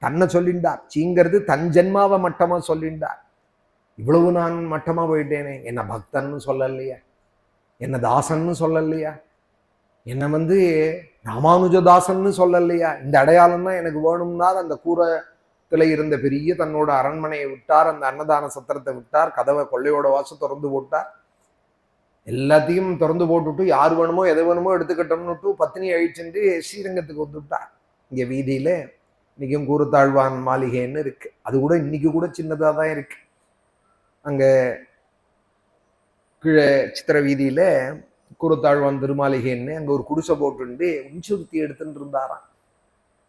தன்னை சொல்லிண்டார். சீங்கிறது தன் ஜென்மாவை மட்டமா சொல்லிண்டார். இவ்வளவு நான் மட்டமா போயிட்டேனே, என்ன பக்தன்னு சொல்லலையா, என்ன தாசன்னு சொல்லலையா, என்ன ராமானுஜதாசன்னு சொல்லலையா? இந்த அடையாளம் தான் எனக்கு வேணும்னா அந்த கூரத்துல இருந்த பெரிய தன்னோட அரண்மனையை விட்டார், அந்த அன்னதான சத்திரத்தை விட்டார், கதவை கொள்ளையோட வாசம் திறந்து போட்டார், எல்லாத்தையும் திறந்து போட்டுட்டு யார் வேணுமோ எதை வேணுமோ எடுத்துக்கிட்டோம்னுட்டு பத்தினி அழிச்சுட்டு ஸ்ரீரங்கத்துக்கு வந்துவிட்டார். இங்க வீதியில இன்னைக்கும் கூரத்தாழ்வான் மாளிகைன்னு இருக்கு. அது கூட இன்னைக்கு கூட சின்னதாக தான் இருக்கு. அங்க கீழே சித்திர வீதியில கூரத்தாழ்வான் திருமாளிகைன்னு அங்க ஒரு குடிசை போட்டு உஞ்சுருத்தி எடுத்துட்டு இருந்தாராம்.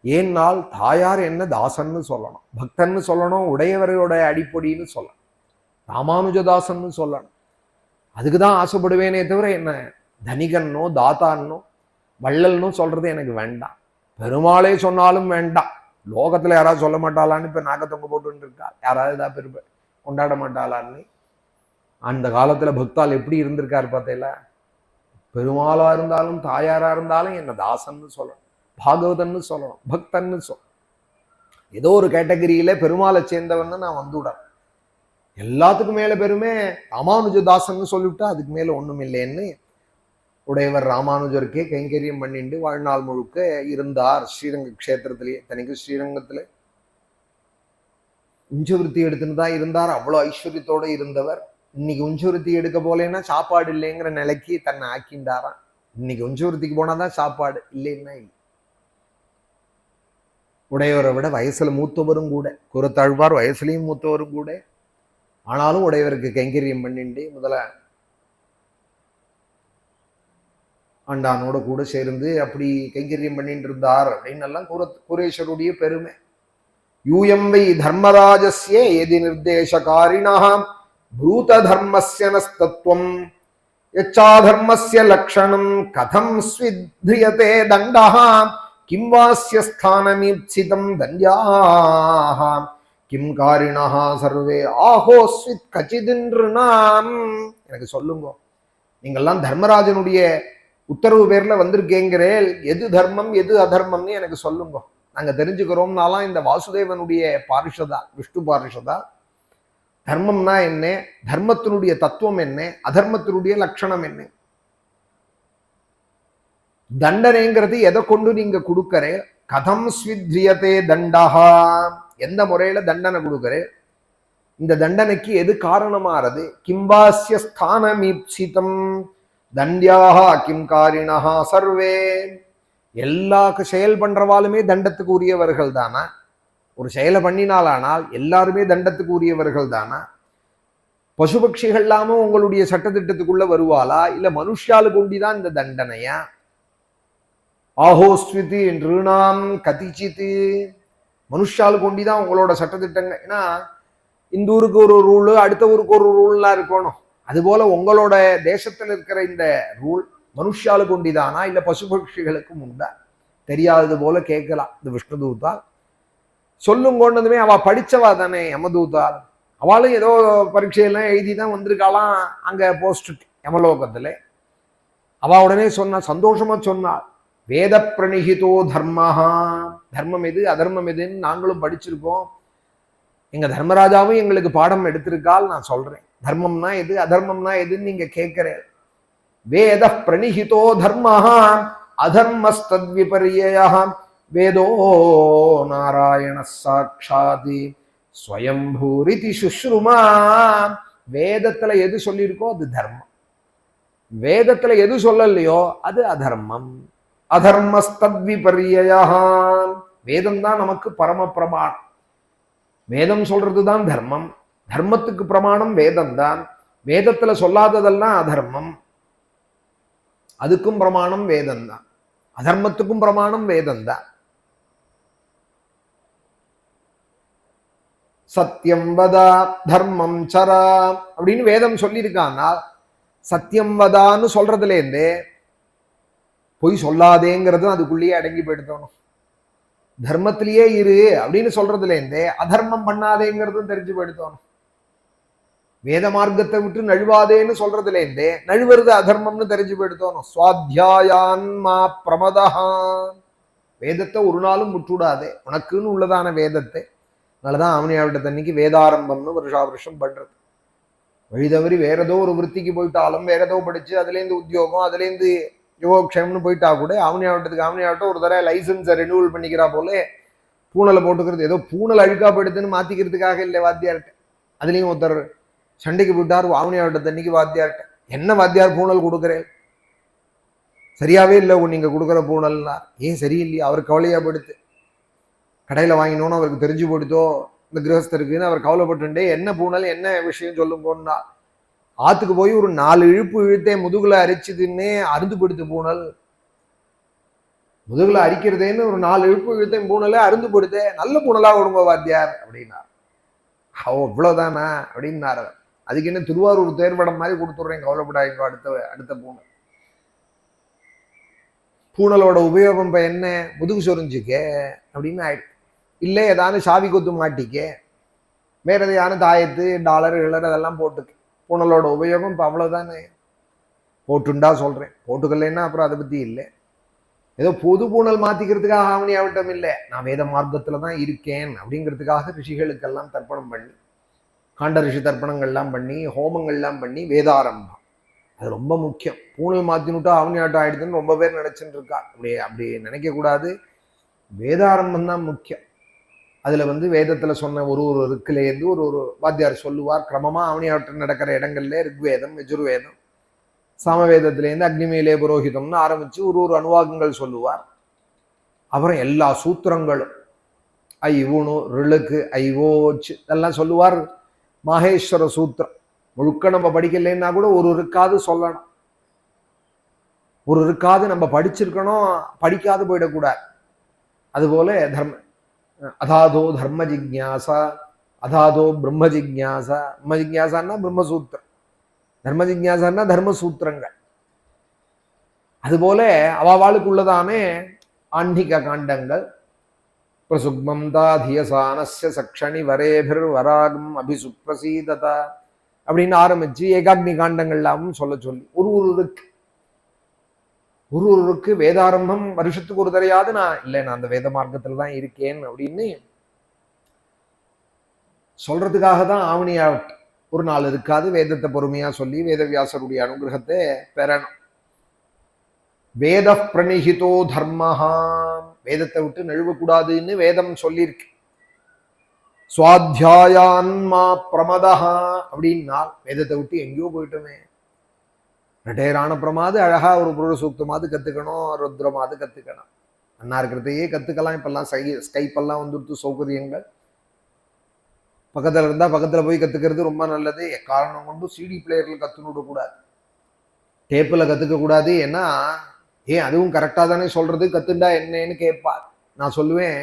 ஏன்னால் தாயார் என்ன தாசன்னு சொல்லணும், பக்தன்னு சொல்லணும், உடையவரோட அடிப்பொடின்னு சொல்லணும், ராமானுஜதாசன்னு சொல்லணும். அதுக்குதான் ஆசைப்படுவேனே தவிர என்ன தனிகன்னோ தாத்தான்னோ வள்ளல்னோ சொல்றது எனக்கு வேண்டாம். பெருமாளே சொன்னாலும் வேண்டாம். லோகத்துல யாராவது சொல்ல மாட்டாளான்னு இப்ப நாக்கத்தொங்க போட்டு இருக்கா, யாராவது ஏதாவது பெருமை கொண்டாட மாட்டாளான்னு. அந்த காலத்துல பக்தால் எப்படி இருந்திருக்காரு பார்த்தீங்களா? பெருமாளா இருந்தாலும் தாயாரா இருந்தாலும் என்ன தாசன்னு சொல்லணும், பாகவதன்னு சொல்லணும், பக்தன்னு சொல்லணும். ஏதோ ஒரு கேட்டகரியில பெருமாளை சேர்ந்தவன்னு நான் வந்துவிட. எல்லாத்துக்கும் மேல பெருமை ராமானுஜதாசன்னு சொல்லிவிட்டா அதுக்கு மேல ஒண்ணும் இல்லைன்னு உடையவர் ராமானுஜருக்கே கைங்கரியம் பண்ணிட்டு வாழ்நாள் முழுக்க இருந்தார் ஸ்ரீரங்க கஷேத்திரத்திலேயே. தனிக்கு ஸ்ரீரங்கத்துல உஞ்சவிருத்தி எடுத்துன்னு தான் இருந்தார். அவ்வளோ ஐஸ்வர்யத்தோட இருந்தவர். இன்னைக்கு உஞ்சவிருத்தி எடுக்க போலேன்னா சாப்பாடு இல்லைங்கிற நிலைக்கு தன்னை ஆக்கிண்டாராம். இன்னைக்கு உஞ்சவிருத்திக்கு போனாதான் சாப்பாடு, இல்லைன்னா இல்லை. உடையவரை விட வயசுல மூத்தவரும் கூட, கூரத்தாழ்வார் வயசுலையும் மூத்தவரும் கூட. ஆனாலும் உடையவருக்கு கைங்கரியம் பண்ணிட்டு முதல்ல ஆண்டானோட கூட சேர்ந்து அப்படி கைங்கரியம் பண்ணிட்டு இருந்தார் அப்படின்னு எல்லாம் கூரேஸ்வருடைய பெருமை. யூயம் வை தர்மராஜஸ்ய எதி நிர்தேசகாரிணா ப்ரூத தர்மஸ்ய நஸ்தத்வம் யச்சா தர்மஸ்ய லக்ஷணம் கதம் ஸ்வித்ரியதே தண்டஹ கிம் வாஸ்ய ஸ்தானமீப்சிதம் தன்யாஹ கிம் காரிணஹ சர்வே ஆஹோஸ்வித் கச்சிதின்றுனாம். எனக்கு சொல்லுங்க, நீங்கள்லாம் தர்மராஜனுடைய உத்தரவு பேர்ல வந்திருக்கேங்கிறேன், எது தர்மம் எது அதர்மம்னு எனக்கு சொல்லுங்க, நாங்க தெரிஞ்சுக்கிறோம்னாலாம் இந்த வாசுதேவனுடைய பாரிஷதா, விஷ்ணு பாரிஷதா. தர்மம்னா என்ன, தர்மத்தினுடைய தத்துவம் என்ன, அதர்மத்தினுடைய லட்சணம் என்ன, தண்டனைங்கிறது எதை கொண்டு நீங்க கொடுக்கற, கதம் ஸ்வித்ரியதே தண்டஹா, எந்த முறையில தண்டனை கொடுக்கற, இந்த தண்டனைக்கு எது காரணமாறது, கிம்பாஸ்ய ஸ்தானமீப்சிதம் தண்யாஹ கிம் காரிணஹ சர்வே, எல்லா செயல் பண்றவாலுமே தண்டத்துக்கு உரியவர்கள் தானா? ஒரு செயலை பண்ணினாலானால் எல்லாருமே தண்டத்துக்கு உரியவர்கள் தானா? பசுபக்ஷிகள் இல்லாம உங்களுடைய சட்டத்திட்டத்துக்குள்ள வருவாளா, இல்ல மனுஷாலுக்கு ஒண்டிதான் இந்த தண்டனையா? ஆஹோஸ்விதி நிருணாம் கதிச்சித்து, மனுஷாலுக்கு ஒண்டிதான் உங்களோட சட்டத்திட்டங்க. ஏன்னா இந்த ஊருக்கு ஒரு ரூல், அடுத்த ஊருக்கு ஒரு ரூல்லாம் இருக்கணும். அதுபோல உங்களோட தேசத்துல இருக்கிற இந்த ரூல் மனுஷாலுக்கு உண்டிதானா இல்ல பசுபக்ஷிகளுக்கும் உண்டா? தெரியாதது போல கேட்கலாம். இந்த விஷ்ணுதூதா சொல்லுங்கன்னதுமே அவ படிச்சவா தானே யமதூதால், அவளும் ஏதோ பரீட்சையெல்லாம் எழுதிதான் வந்திருக்காளாம் அங்க போஸ்ட் யமலோகத்துல. அவ உடனே சொன்னா, சந்தோஷமா சொன்னாள், வேத பிரணிகிதோ தர்மஹா, தர்மம் எது அதர்மம் எதுன்னு நாங்களும் படிச்சிருக்கோம், எங்க தர்மராஜாவும் எங்களுக்கு பாடம் எடுத்திருக்கால். நான் சொல்றேன் தர்மம்னா எது அதர்மம்னா எதுன்னு நீங்க கேட்கிறேன். வேத பிரணிஹிதோ தர்மஹா அதர்மஸ்தத்விபர்யயஹ வேதோ நாராயண சாட்சாதி ஸ்வயம்பூரிதி சுஷ்ருமா. வேதத்துல எது சொல்லியிருக்கோ அது தர்மம், வேதத்துல எது சொல்லலையோ அது அதர்மம். அதர்மஸ்தத்விபர்யயஹ, வேதம் தான் நமக்கு பரம பிரமாணம். வேதம் சொல்றதுதான் தர்மம், தர்மத்துக்கு பிரமாணம் வேதம் தான். வேதத்துல சொல்லாததெல்லாம் அதர்மம், அதுக்கும் பிரமாணம் வேதம் தான். அதர்மத்துக்கும் பிரமாணம் வேதம் தான். சத்தியம் வதா தர்மம் சரா அப்படின்னு வேதம் சொல்லியிருக்கான்னா சத்தியம் வதான்னு சொல்றதுல இருந்தே பொய் சொல்லாதேங்கிறது அதுக்குள்ளேயே அடங்கி போயிடுத்தோணும். தர்மத்திலேயே இரு அப்படின்னு சொல்றதுல இருந்தே அதர்மம் பண்ணாதேங்கிறதும் தெரிஞ்சு போயிடுத்தோணும். வேத மார்க்கத்தை விட்டு நழுவாதேன்னு சொல்றதுல இருந்தே நழுவுறது அதர்மம்னு தெரிஞ்சு போயிடுத்தோணும். சுவாத்தியாயான்மா பிரமதா, வேதத்தை ஒரு நாளும் முற்றுடாதே, உனக்குன்னு உள்ளதான வேதத்தை. அதனாலதான் ஆவணியாவட்டத்தன்னைக்கு வேதாரம்பம்னு வருஷா வருஷம் பண்றது. வழி தவறி வேற ஏதோ ஒரு விற்பிக்கு போயிட்டாலும் வேற ஏதோ படிச்சு அதுலேருந்து உத்தியோகம் அதுலேருந்து யோகக்ஷேம்னு போயிட்டா கூட ஆவணியாவட்டத்துக்கு ஒரு தடவை லைசன்ஸை ரெனியூவல் பண்ணிக்கிறா போல பூனலை போட்டுக்கிறது. ஏதோ பூனல் அழுக்கா போயிடுதுன்னு மாத்திக்கிறதுக்காக இல்லை வாத்தியார்கிட்ட. அதுலேயும் ஒருத்தர் சண்டைக்கு போயிட்டார் ஆவணியாவட்டத்தன்னைக்கு வாத்தியார்கிட்ட. என்ன வாத்தியார் பூனல் கொடுக்குறேன், சரியாவே இல்லை நீங்க கொடுக்குற பூனல்னா. ஏன் சரியில்லையா? அவர் கவலையா போயிடுத்து. கடையில் வாங்கினோன்னு அவருக்கு தெரிஞ்சு போயிடுதோ இந்த கிரகஸ்தருக்குன்னு அவர் கவலைப்பட்டுட்டே என்ன பூனல் என்ன விஷயம் சொல்லும் போனா ஆத்துக்கு போய் ஒரு 4 இழுப்பு இழுத்தே முதுகுல அரிச்சுதுன்னே அருந்து போயிடுத்து பூனல். முதுகுல அரிக்கிறதேன்னு ஒரு 4 இழுப்பு இழுத்தேன் பூனலே அருந்து போயிடுதே, நல்ல பூனலா கொடுங்க வாத்தியார் அப்படின்னா. இவ்வளவுதானா அப்படின்னாரு. அதுக்கு என்ன திருவாரூர் தேர்வடம் மாதிரி கொடுத்துட்றேன், கவலைப்படாதீங்க அடுத்த பூனல். பூனலோட உபயோகம் இப்போ என்ன? முதுகு சொரிஞ்சுக்க அப்படின்னு ஆயிடுச்சு. இல்லை ஏதாவது சாவி கொத்து மாட்டிக்க, வேற எதையான தாயத்து டாலர் கிளர் அதெல்லாம் போட்டுக்க. பூனலோட உபயோகம் இப்போ அவ்வளோதானே. போட்டுண்டா சொல்கிறேன், போட்டுக்கலைன்னா அப்புறம் அதை பற்றி இல்லை. ஏதோ பொது பூனல் மாற்றிக்கிறதுக்காக ஆவணியாவட்டம் இல்லை, நான் வேத மார்க்கத்தில் தான் இருக்கேன் அப்படிங்கிறதுக்காக ரிஷிகளுக்கெல்லாம் தர்ப்பணம் பண்ணி காண்ட ரிஷி தர்ப்பணங்கள்லாம் பண்ணி ஹோமங்கள்லாம் பண்ணி வேதாரம்பம் அது ரொம்ப முக்கியம். பூனல் மாற்றினுட்டா ஆவணியாட்டம் ஆயிடுதுன்னு ரொம்ப பேர் நினச்சிட்டு இருக்கா. அப்படி நினைக்கக்கூடாது. வேதாரம்பம் தான் முக்கியம். அதில் வேதத்தில் சொன்ன ஒரு ருக்குலேருந்து ஒரு வாத்தியார் சொல்லுவார். கிரமமாக ஆவணியாட்டம் நடக்கிற இடங்கள்ல ருக்வேதம் யஜுர்வேதம் சாமவேதத்திலேருந்து அக்னிமேலே புரோஹிதம்னு ஆரம்பித்து ஒரு அனுவாகங்கள் சொல்லுவார். அப்புறம் எல்லா சூத்திரங்களும் ஐவுணு ரிழுக்கு ஐவோச்சு இதெல்லாம் சொல்லுவார். மாகேஸ்வர சூத்திரம் முழுக்க நம்ம படிக்கலைன்னா கூட ஒரு இருக்காது சொல்லணும், ஒரு இருக்காது நம்ம படிச்சிருக்கணும், படிக்காது போயிடக்கூடாது. அதுபோல அதாதோ தர்ம ஜிக்ஞாசா அதாதோ பிரம்ம ஜிக்ஞாசா. பிரம்ம ஜிக்ஞாசான்னா பிரம்மசூத்திரம், தர்ம ஜிக்ஞாசான்னா தர்மசூத்திரங்கள். அதுபோல அவாளுக்குள்ளதானே ஆன்மீக காண்டங்கள். பிரசுக்மம் தாதியசானஸ்ய சக்ஷணி வரேபிர் வராகம் அபிசுப்ரசீததா அப்படின்னு ஆரம்பிச்சு ஏகாக்னி காண்டங்கள்லாமும் சொல்லி ஒருவருக்கு வேதாரம்பம் வருஷத்துக்கு ஒரு தரையாவது நான் அந்த வேத மார்க்கத்துல தான் இருக்கேன் அப்படின்னு சொல்றதுக்காக தான் ஆவணியாவட் ஒரு நாள் இருக்காது. வேதத்தை பொறுமையா சொல்லி வேதவியாசருடைய அனுகிரகத்தை பெறணும். வேத பிரணிஹிதோ தர்மஹா, வேதத்தை விட்டு நழுவக்கூடாதுன்னு வேதம் சொல்லியிருக்கு. சுவாத்தியாயான்மா பிரமதா அப்படின்னா வேதத்தை விட்டு எங்கேயோ போயிட்டோமே. ரிட்டையரான பிரமாது அழகா ஒரு புருஷ சூக்தமாவது கத்துக்கணும், ருத்ரமாவது கத்துக்கணும். அண்ணா இருக்கிறதையே கத்துக்கலாம். இப்பெல்லாம் ஸ்கைப்பெல்லாம் வந்துடுத்து சௌகரியங்கள். பக்கத்துல இருந்தா பக்கத்துல போய் கத்துக்கிறது ரொம்ப நல்லது. காரணம் கொண்டு சிடி பிளேயர்ல கத்துன்னு விடக்கூடாது, டேப்பில் கத்துக்க கூடாது. ஏன்னா அதுவும் கரெக்டாக தானே சொல்றது, கத்துண்டா என்னன்னு கேட்பார். நான் சொல்லுவேன்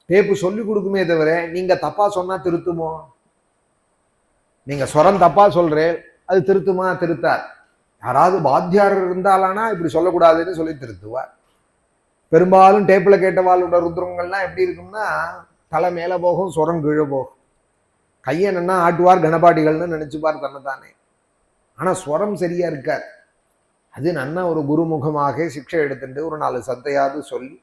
டேப்பு சொல்லி கொடுக்குமே தவிர நீங்க தப்பா சொன்னா திருத்துமோ? நீங்க ஸ்வரம் தப்பா சொல்றேன், அது திருத்துமா? திருத்தார். யாராவது வாத்தியார் இருந்தாலானா இப்படி சொல்லக்கூடாதுன்னு சொல்லி திருத்துவார். பெரும்பாலும் டேப்பில் கேட்டவாளோட ருத்ரங்கள்லாம் எப்படி இருக்கும்னா தலை மேலே போகும், ஸ்வரம் கீழே போகும். கையை என்னன்னா ஆட்டுவார் கணபாட்டிகள்னு நினைச்சுப்பார் தன்னைத்தானே. ஆனால் ஸ்வரம் சரியா இருக்கார். அது நன்னா ஒரு குருமுகமாக சிக்ஷை எடுத்துட்டு ஒரு 4 சத்தையாவது சொல்லி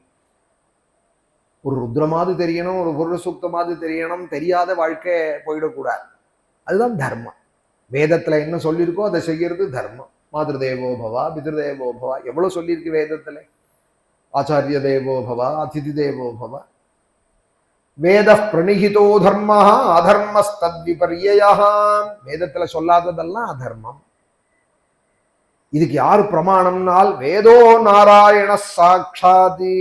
ஒரு ருத்ரமாவது தெரியணும், ஒரு புருஷ சூக்தமாவது தெரியணும். தெரியாத வாழ்க்கை போயிடக்கூடாது. அதுதான் தர்மம். வேதத்துல என்ன சொல்லியிருக்கோ அதை செய்யறது தர்மம். மாதேவோ பவா பிதிருதேவோ பவா எவ்வளவு சொல்லியிருக்கு வேதத்துல. ஆச்சாரிய தேவோ பவா அதிதி தேவோ பவா. வேத பிரணிஹிதோ தர்ம அதர்மஸ்தத்விபர்யயா. வேதத்துல சொல்லாததெல்லாம் அதர்மம். இதுக்கு யாரு பிரமாணம்னால் வேதோ நாராயண சாட்சாதி,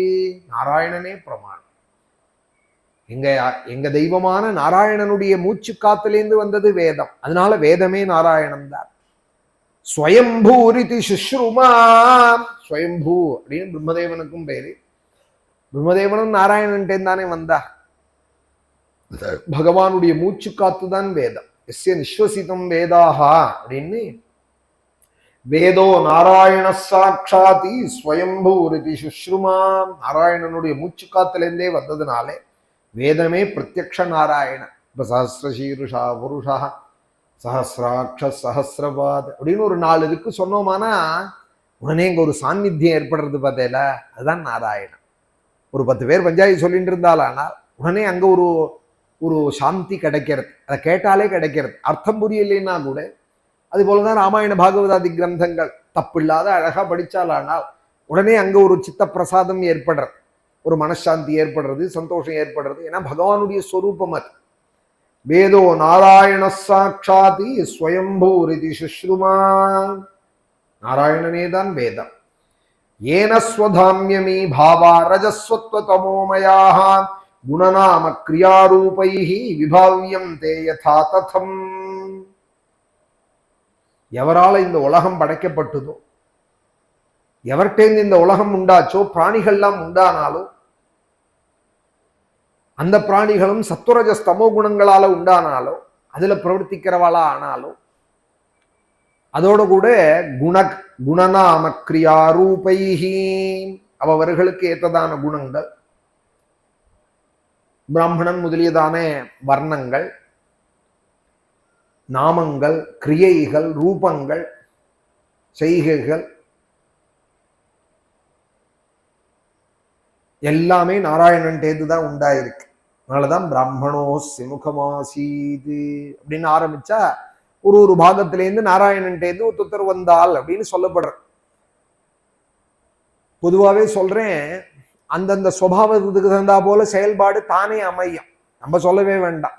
நாராயணனே பிரமாணம். எங்க தெய்வமான நாராயணனுடைய மூச்சு காத்திலேந்து வந்தது வேதம். அதனால வேதமே நாராயணன் தான். ஸ்வயம்பூரிதி சுஷ்ருமா, ஸ்வயம்பூ அப்படின்னு பிரம்மதேவனுக்கும் பேரு. பிரம்மதேவனும் நாராயணன்ட்டேன் தானே வந்தா. பகவானுடைய மூச்சு காத்துதான் வேதம். எஸ்ய நிஸ்வசிதம் வேதாஹா அப்படின்னு வேதோ நாராயண சாட்சாதி ஸ்வயம்பூரிதி சுஷ்ருமா. நாராயணனுடைய மூச்சு காத்திலேருந்தே வந்ததுனாலே வேதமே பிரத்யக்ஷ நாராயணன். இப்ப சஹசிரசீருஷா புருஷா சஹசிராட்ச சஹசிரபாத் அப்படின்னு ஒரு 4 இருக்கு சொன்னோமானா உடனே இங்க ஒரு சாநித்தியம் ஏற்படுறது பார்த்தேல, அதுதான் நாராயணன். ஒரு 10 பேர் பஞ்சாயத்து சொல்லிட்டு இருந்தாலானால் உடனே அங்க ஒரு ஒரு சாந்தி கிடைக்கிறது. அதை கேட்டாலே கிடைக்கிறது. அர்த்தம் புரியலைன்னா கூட அது போலதான் ராமாயண பாகவதாதி கிரந்தங்கள் தப்பில்லாத அழகா படிச்சாலானால் உடனே அங்க ஒரு சித்த பிரசாதம் ஏற்படுறது, ஒரு மனசாந்தி ஏற்படுறது, சந்தோஷம் ஏற்படுறது. ஏன்னா பகவானுடைய ஸ்வரூபம் அது. வேதோ நாராயண சாட்சாதி ஸ்வயம்பூரிதி சுஷ்ருமா. நாராயணனே தான் வேதம். ஏன ஸ்வதாம்யமீ பாவா ரஜஸ்வத்வ தமோமயாக குணநாம கிரியாரூபைஹி விபாவ்யம் தே யதா ததம். எவரால இந்த உலகம் படைக்கப்பட்டதோ, எவர்கிட்டேந்து இந்த உலகம் உண்டாச்சோ, பிராணிகள்லாம் உண்டானாலும் அந்த பிராணிகளும் சத்துவரஜ ஸ்தமோ குணங்களால உண்டானாலோ, அதுல பிரவர்த்திக்கிறவாளா ஆனாலும் அதோட கூட குணநாம கிரியாரூபைஹி அவர்களுக்கு ஏற்றதான குணங்கள், பிராமணன் முதலியதான வர்ணங்கள், நாமங்கள், கிரியைகள், ரூபங்கள், செய்கைகள் எல்லாமே நாராயணன்டேது தான் உண்டாயிருக்கு. அதனாலதான் பிராமணோ சிமுகமாசீது அப்படின்னு ஆரம்பிச்சா ஒரு பாகத்திலேருந்து நாராயணன்டேந்து ஒருத்தர் வந்தால் அப்படின்னு சொல்லப்படுற. பொதுவாகவே சொல்றேன், அந்தந்த சுபாவத்துக்கு தகுந்தா போல செயல்பாடு தானே அமையும், நம்ம சொல்லவே வேண்டாம்.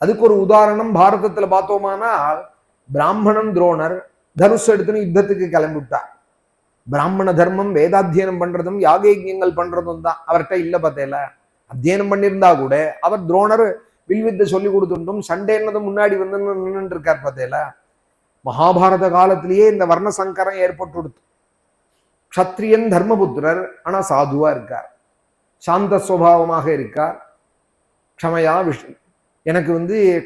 அதுக்கு ஒரு உதாரணம் பாரதத்துல பார்த்தோமானால் பிராமணன் துரோணர் தனுஷ் எடுத்துன்னு யுத்தத்துக்கு கிளம்பிவிட்டார். பிராமண தர்மம் வேதாத்தியனம் பண்றதும் யாகயஜ்யங்கள் பண்றதும் தான் அவர்கிட்ட இல்ல. பார்த்தேல, அத்தியனம் பண்ணியிருந்தா கூட அவர் துரோணர் வில்வித்தை சொல்லி கொடுத்துட்டும் சண்டேன்னதும் முன்னாடி வந்து நின்று இருக்கார். பார்த்தேல, மகாபாரத காலத்திலேயே இந்த வர்ண சங்கரம் ஏற்பட்டு கொடுத்து. க்ஷத்ரியன் தர்மபுத்திரர், ஆனா சாதுவா இருக்கார், சாந்த சுவாவமாக இருக்கார். க்ஷமையா விஷ்ணு எனக்கு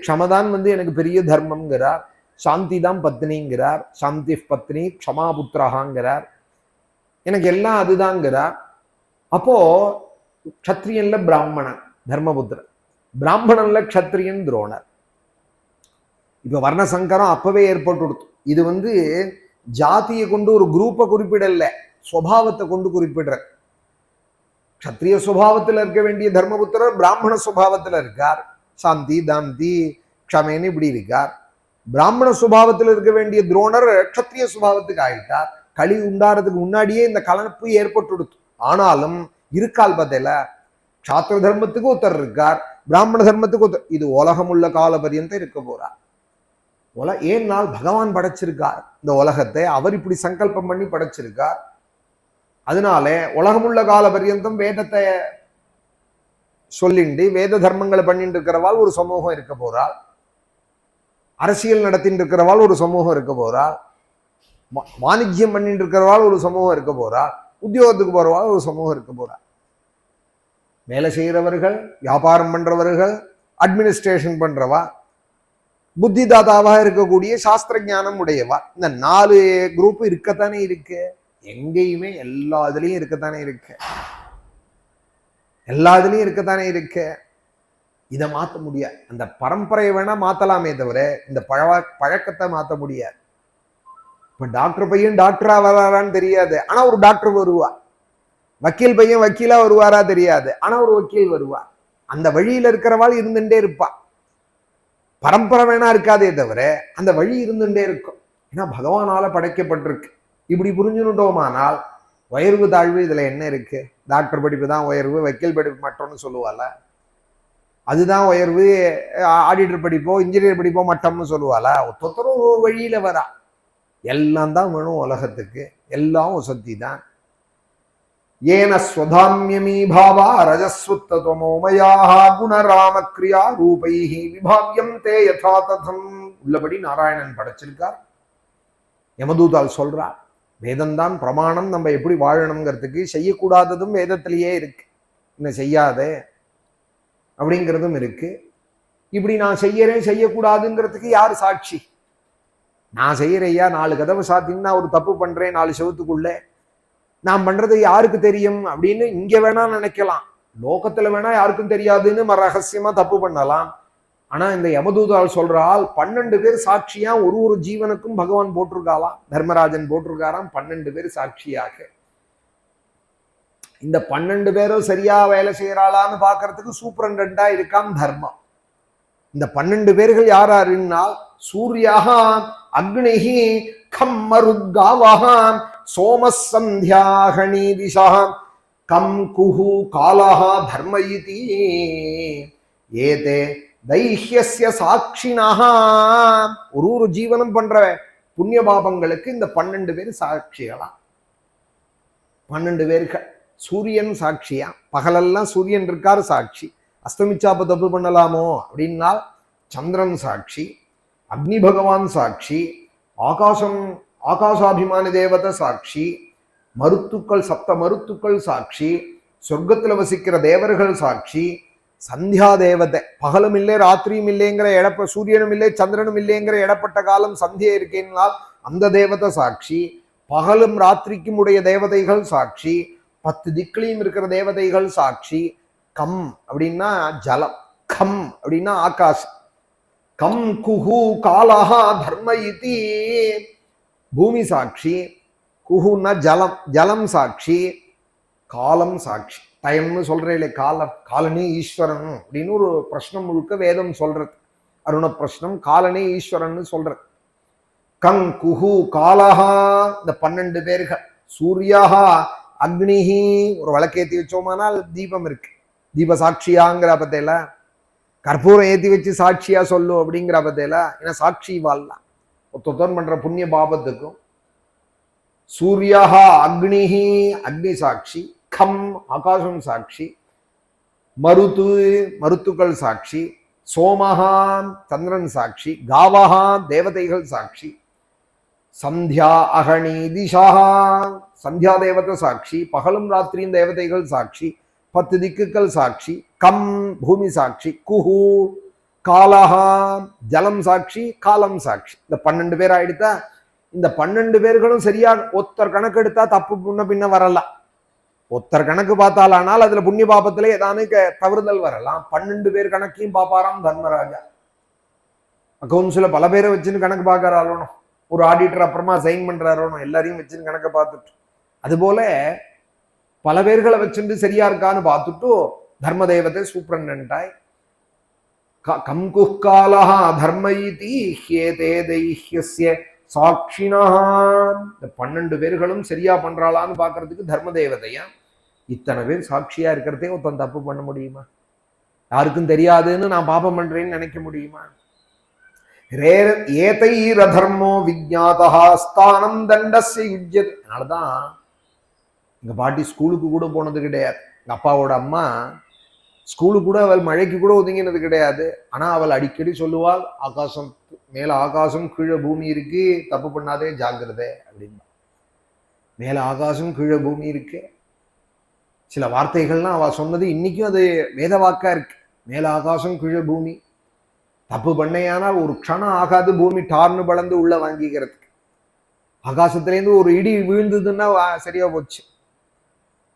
க்ஷமதான் எனக்கு பெரிய தர்மம்ங்கிறார். சாந்தி தான் பத்னிங்கிறார். சாந்தி பத்னி க்ஷமாபுத்திரகாங்கிறார். எனக்கு எல்லாம் அதுதாங்கிறார். அப்போ க்ஷத்ரியன்ல பிராமணன் தர்மபுத்திரன், பிராமணன்ல க்ஷத்ரியன் துரோணர். இப்ப வர்ணசங்கரம் அப்பவே ஏற்பட்டு கொடுத்து. இது ஜாதியை கொண்டு ஒரு குரூப்பை குறிப்பிடல, சுவாவத்தை கொண்டு குறிப்பிடுற. க்ஷத்ரிய சுபாவத்தில் இருக்க வேண்டிய தர்மபுத்திரர் பிராமண சுபாவத்தில் இருக்கார். சாந்தி தாந்தி க்ஷமேன்னு இப்படி இருக்கார். பிராமண சுபாவத்தில் இருக்க வேண்டிய துரோணர் க்ஷத்ரிய சுபாவத்துக்கு ஆயிட்டார். களி உண்டாறதுக்கு முன்னாடியே இந்த கலப்பு ஏற்பட்டு கொடுத்து. ஆனாலும் இருக்கால் பார்த்தேல, க்ஷாத்திர தர்மத்துக்கு ஒருத்தர் இருக்கார், பிராமண தர்மத்துக்கு ஒருத்தர். இது உலகம் உள்ள கால பரியந்தம் இருக்க போறார். ஏன்னால் பகவான் படைச்சிருக்கார் இந்த உலகத்தை, அவர் இப்படி சங்கல்பம் பண்ணி படைச்சிருக்கார். அதனால உலகமுள்ள கால பரியந்தம் வேதத்தை சொல்லிண்டு வேத தர்மங்களை பண்ணிட்டு இருக்கிறவாள் ஒரு சமூகம் இருக்க போறாள். அரசியல் நடத்திட்டு இருக்கிறவாள் ஒரு சமூகம் இருக்க போறாள். வாணிஜ்யம் பண்ணிட்டு இருக்கிறவாள் ஒரு சமூகம் இருக்க போறாள். உத்தியோகத்துக்கு போறவாள் ஒரு சமூகம் இருக்க போறாள். வேலை செய்கிறவர்கள், வியாபாரம் பண்றவர்கள், அட்மினிஸ்ட்ரேஷன் பண்றவா, புத்திதாதாவாக இருக்கக்கூடிய சாஸ்திர ஞானம் உடையவா, இந்த 4 குரூப் இருக்கத்தானே இருக்கு. எங்கேயுமே எல்லா இதுலயும் இருக்கத்தானே இருக்கு. எல்லா இதுலயும் இருக்கத்தானே இருக்கு. இதை மாற்ற முடியாது. அந்த பரம்பரையை வேணா மாத்தலாமே தவிர இந்த பழக்கத்தை மாற்ற முடியாது. இப்ப டாக்டர் பையன் டாக்டரா வராரான்னு தெரியாது, ஆனா ஒரு டாக்டர் வருவா. வக்கீல் பையன் வக்கீலா வருவாரா தெரியாது, ஆனா ஒரு வக்கீல் வருவார். அந்த வழியில இருக்கிறவாள் இருந்துட்டே இருப்பா. பரம்பரை வேணா இருக்காதே தவிர அந்த வழி இருந்துட்டே இருக்கும். ஏன்னா பகவானால படைக்கப்பட்டிருக்கு. இப்படி புரிஞ்சுட்டோமானால் உயர்வு தாழ்வு இதுல என்ன இருக்கு? டாக்டர் படிப்பு தான் உயர்வு, வக்கீல் படிப்பு மட்டம்னு சொல்லுவாள். அதுதான் உயர்வு, ஆடிட்டர் படிப்போ இன்ஜினியர் படிப்போ மட்டம்னு சொல்லுவாளா? ஒருத்தரும் ஒரு வழியில வரா. எல்லாம் தான் வேணும் உலகத்துக்கு, எல்லாம் வசதி தான். ஏன ஸ்வதாம்யமீ பாவா ரஜஸ்வத்தமோமயாக குணராம கிரியா ரூபைஹி விபாவ்யம் தே யதா ததம். உள்ளபடி நாராயணன் படைச்சிருக்கார். யமதூதால் சொல்றார், வேதம்தான் பிரமாணம் நம்ம எப்படி வாழணுங்கிறதுக்கு. செய்யக்கூடாததும் வேதத்திலேயே இருக்கு. இன்னும் செய்யாதே, அப்படிங்கிறதும் இருக்கு. இப்படி நான் செய்யறேன் செய்யக்கூடாதுங்கிறதுக்கு யார் சாட்சி? நான் செய்யறையா 4 கதவை சாத்தின்னு நான் ஒரு தப்பு பண்றேன் 4 செவத்துக்குள்ள, நான் பண்றது யாருக்கு தெரியும் அப்படின்னு இங்க வேணா நினைக்கலாம். லோகத்துல வேணா யாருக்கும் தெரியாதுன்னு ரகசியமா தப்பு பண்ணலாம். ஆனா இந்த யமதூதால் சொல்றால் 12 பேர் சாட்சியா ஒரு ஜீவனுக்கும் பகவான் போட்டிருக்காளாம். தர்மராஜன் போட்டிருக்காராம் 12 பேர் சாட்சியாக. இந்த 12 பேரும் சரியா வேலை செய்யறாளான்னு பாக்குறதுக்கு சூப்பரண்டா இருக்கான் தர்மம். இந்த 12 பேர்கள் யாராருன்னா சூர்யாக அக்னிஹி கம் மருத்காவஹ சோமசந்தியாஹணி திசா கம் குஹு காலஹ தர்மயிதி ஏதே தைஹ்யஸ்ய சாட்சினஹ. ஒரு ஜீவனம் பண்ற புண்ணிய பாபங்களுக்கு இந்த 12 பேர் சாட்சிகளா. 12 பேர்கள். சூரியன் சாட்சியா, பகலெல்லாம் சூரியன் இருக்காரு சாட்சி. அஸ்தமிச்சாப்ப தப்பு பண்ணலாமோ அப்படின்னா சந்திரன் சாட்சி, அக்னி பகவான் சாட்சி, ஆகாசாபிமானி தேவதை சாட்சி, மருத்துக்கள் 7 மருத்துக்கள் சாட்சி, சொர்க்கத்துல வசிக்கிற தேவர்கள் சாட்சி, சந்தியா தேவதை பகலும் இல்லை ராத்திரியும் இல்லைங்கிற சூரியனும் இல்லை சந்திரனும் இல்லைங்கிற இடப்பட்ட காலம் சந்தியா இருக்கேன்னால் அந்த தேவதை சாட்சி, பகலும் ராத்திரிக்கும் உடைய தேவதைகள் சாட்சி, 10 திக்கிலையும் இருக்கிற தேவதைகள் சாட்சி. கம் அப்படின்னா ஜலம், கம் அப்படின்னா ஆகாஷ். கம் குஹு காலஹா தர்ம இதி பூமி சாட்சி, குஹுன்னா ஜலம், ஜலம் சாட்சி, காலம் சாட்சி. டைம்னு சொல்றேன் காலம், காலனே ஈஸ்வரன் அப்படின்னு ஒரு பிரஷ்னம் முழுக்க வேதம் சொல்றது. அருண பிரஷ்னம் காலனே ஈஸ்வரன் சொல்றது. கங் குஹு காலஹா இந்த 12 பேர்கள். சூர்யாஹா அக்னிஹி ஒரு விளக்கேற்றி வச்சோமானால் தீபம் இருக்கு, தீப சாட்சியாங்கிற பத்தையில, கற்பூரம் ஏற்றி வச்சு சாட்சியா சொல்லு அப்படிங்கிற பத்தையில, ஏன்னா சாட்சி வாழலாம் ஒத்தொத்தன் பண்ற புண்ணிய பாபத்துக்கும். சூர்யாஹா அக்னிஹி அக்னி சாட்சி, கம் ஆகாசம் சாட்சி, மருத்துக்கள் சாட்சி, சோமஹா சந்திரன் சாட்சி, காவஹா தேவதைகள் சாட்சி, சந்தியா அகணி திசா சந்தியா தேவதை சாட்சி, பகலும் ராத்திரியும் தேவதைகள் சாட்சி, 10 திக்குகள் சாட்சி, கம் பூமி சாட்சி, குஹு காலஹா ஜலம் சாட்சி, காலம் சாட்சி. இந்த 12 பேர் ஆயிடுத்தா. இந்த 12 பேர்களும் சரியா ஒருத்தர் கணக்கு எடுத்தா தப்பு முன்ன பின்ன வரலாம். ஒருத்தர் கணக்கு பார்த்தாலானால் அதுல புண்ணிய பாபத்துல ஏதானு தவறுதல் வரலாம். 12 பேர் கணக்கையும் பாப்பாராம் தர்மராஜா. அக்கௌண்ட்ஸ்ல பல பேரை வச்சுன்னு கணக்கு பார்க்கறாளோ, ஒரு ஆடிட்டர் அப்புறமா சைன் பண்றாரோ, எல்லாரையும் வச்சுன்னு கணக்கை பார்த்துட்டு, அதுபோல பல பேர்களை வச்சுட்டு சரியா இருக்கான்னு பார்த்துட்டு தர்ம தேவதை சூப்பரண்டாய் கம் குஹ்காலஹா தர்மயிதி ஹ்யேதே தைஹ்யஸ்ய சாட்சினா. இந்த 12 பேர்களும் சரியா பண்றாளான்னு பாக்குறதுக்கு தர்ம தேவதையா. இத்தனை பேர் சாட்சியா இருக்கிறதே ஒருத்தன் தப்பு பண்ண முடியுமா? யாருக்கும் தெரியாதுன்னு நான் பாபம் பண்றேன்னு நினைக்க முடியுமா? ஏதைரதர்மோ விஜ்ஞாதா ஸ்தானம் தண்டஸ்ய யுஜ்யத். அதனாலதான் எங்க பாட்டி ஸ்கூலுக்கு கூட போனது கிடையாது. எங்க அப்பாவோட அம்மா ஸ்கூலுக்கு கூட அவள் மழைக்கு கூட ஒதுங்கினது கிடையாது. ஆனா அவள் அடிக்கடி சொல்லுவாள், ஆகாசம் மேல ஆகாசம் கீழே பூமி இருக்கு, தப்பு பண்ணாதே ஜாக்கிரதை அப்படின்னா. மேல ஆகாசம் கீழே பூமி இருக்கு. சில வார்த்தைகள்லாம் அவ சொன்னது இன்னைக்கும் அது வேத வாக்கா இருக்கு. மேல ஆகாசம் கீழே பூமி, தப்பு பண்ணையானால் ஒரு க்ஷணம் ஆகாது பூமி டார்னு பலந்து உள்ள வாங்கிக்கிறதுக்கு. ஆகாசத்துலேருந்து ஒரு இடி விழுந்ததுன்னா சரியா போச்சு.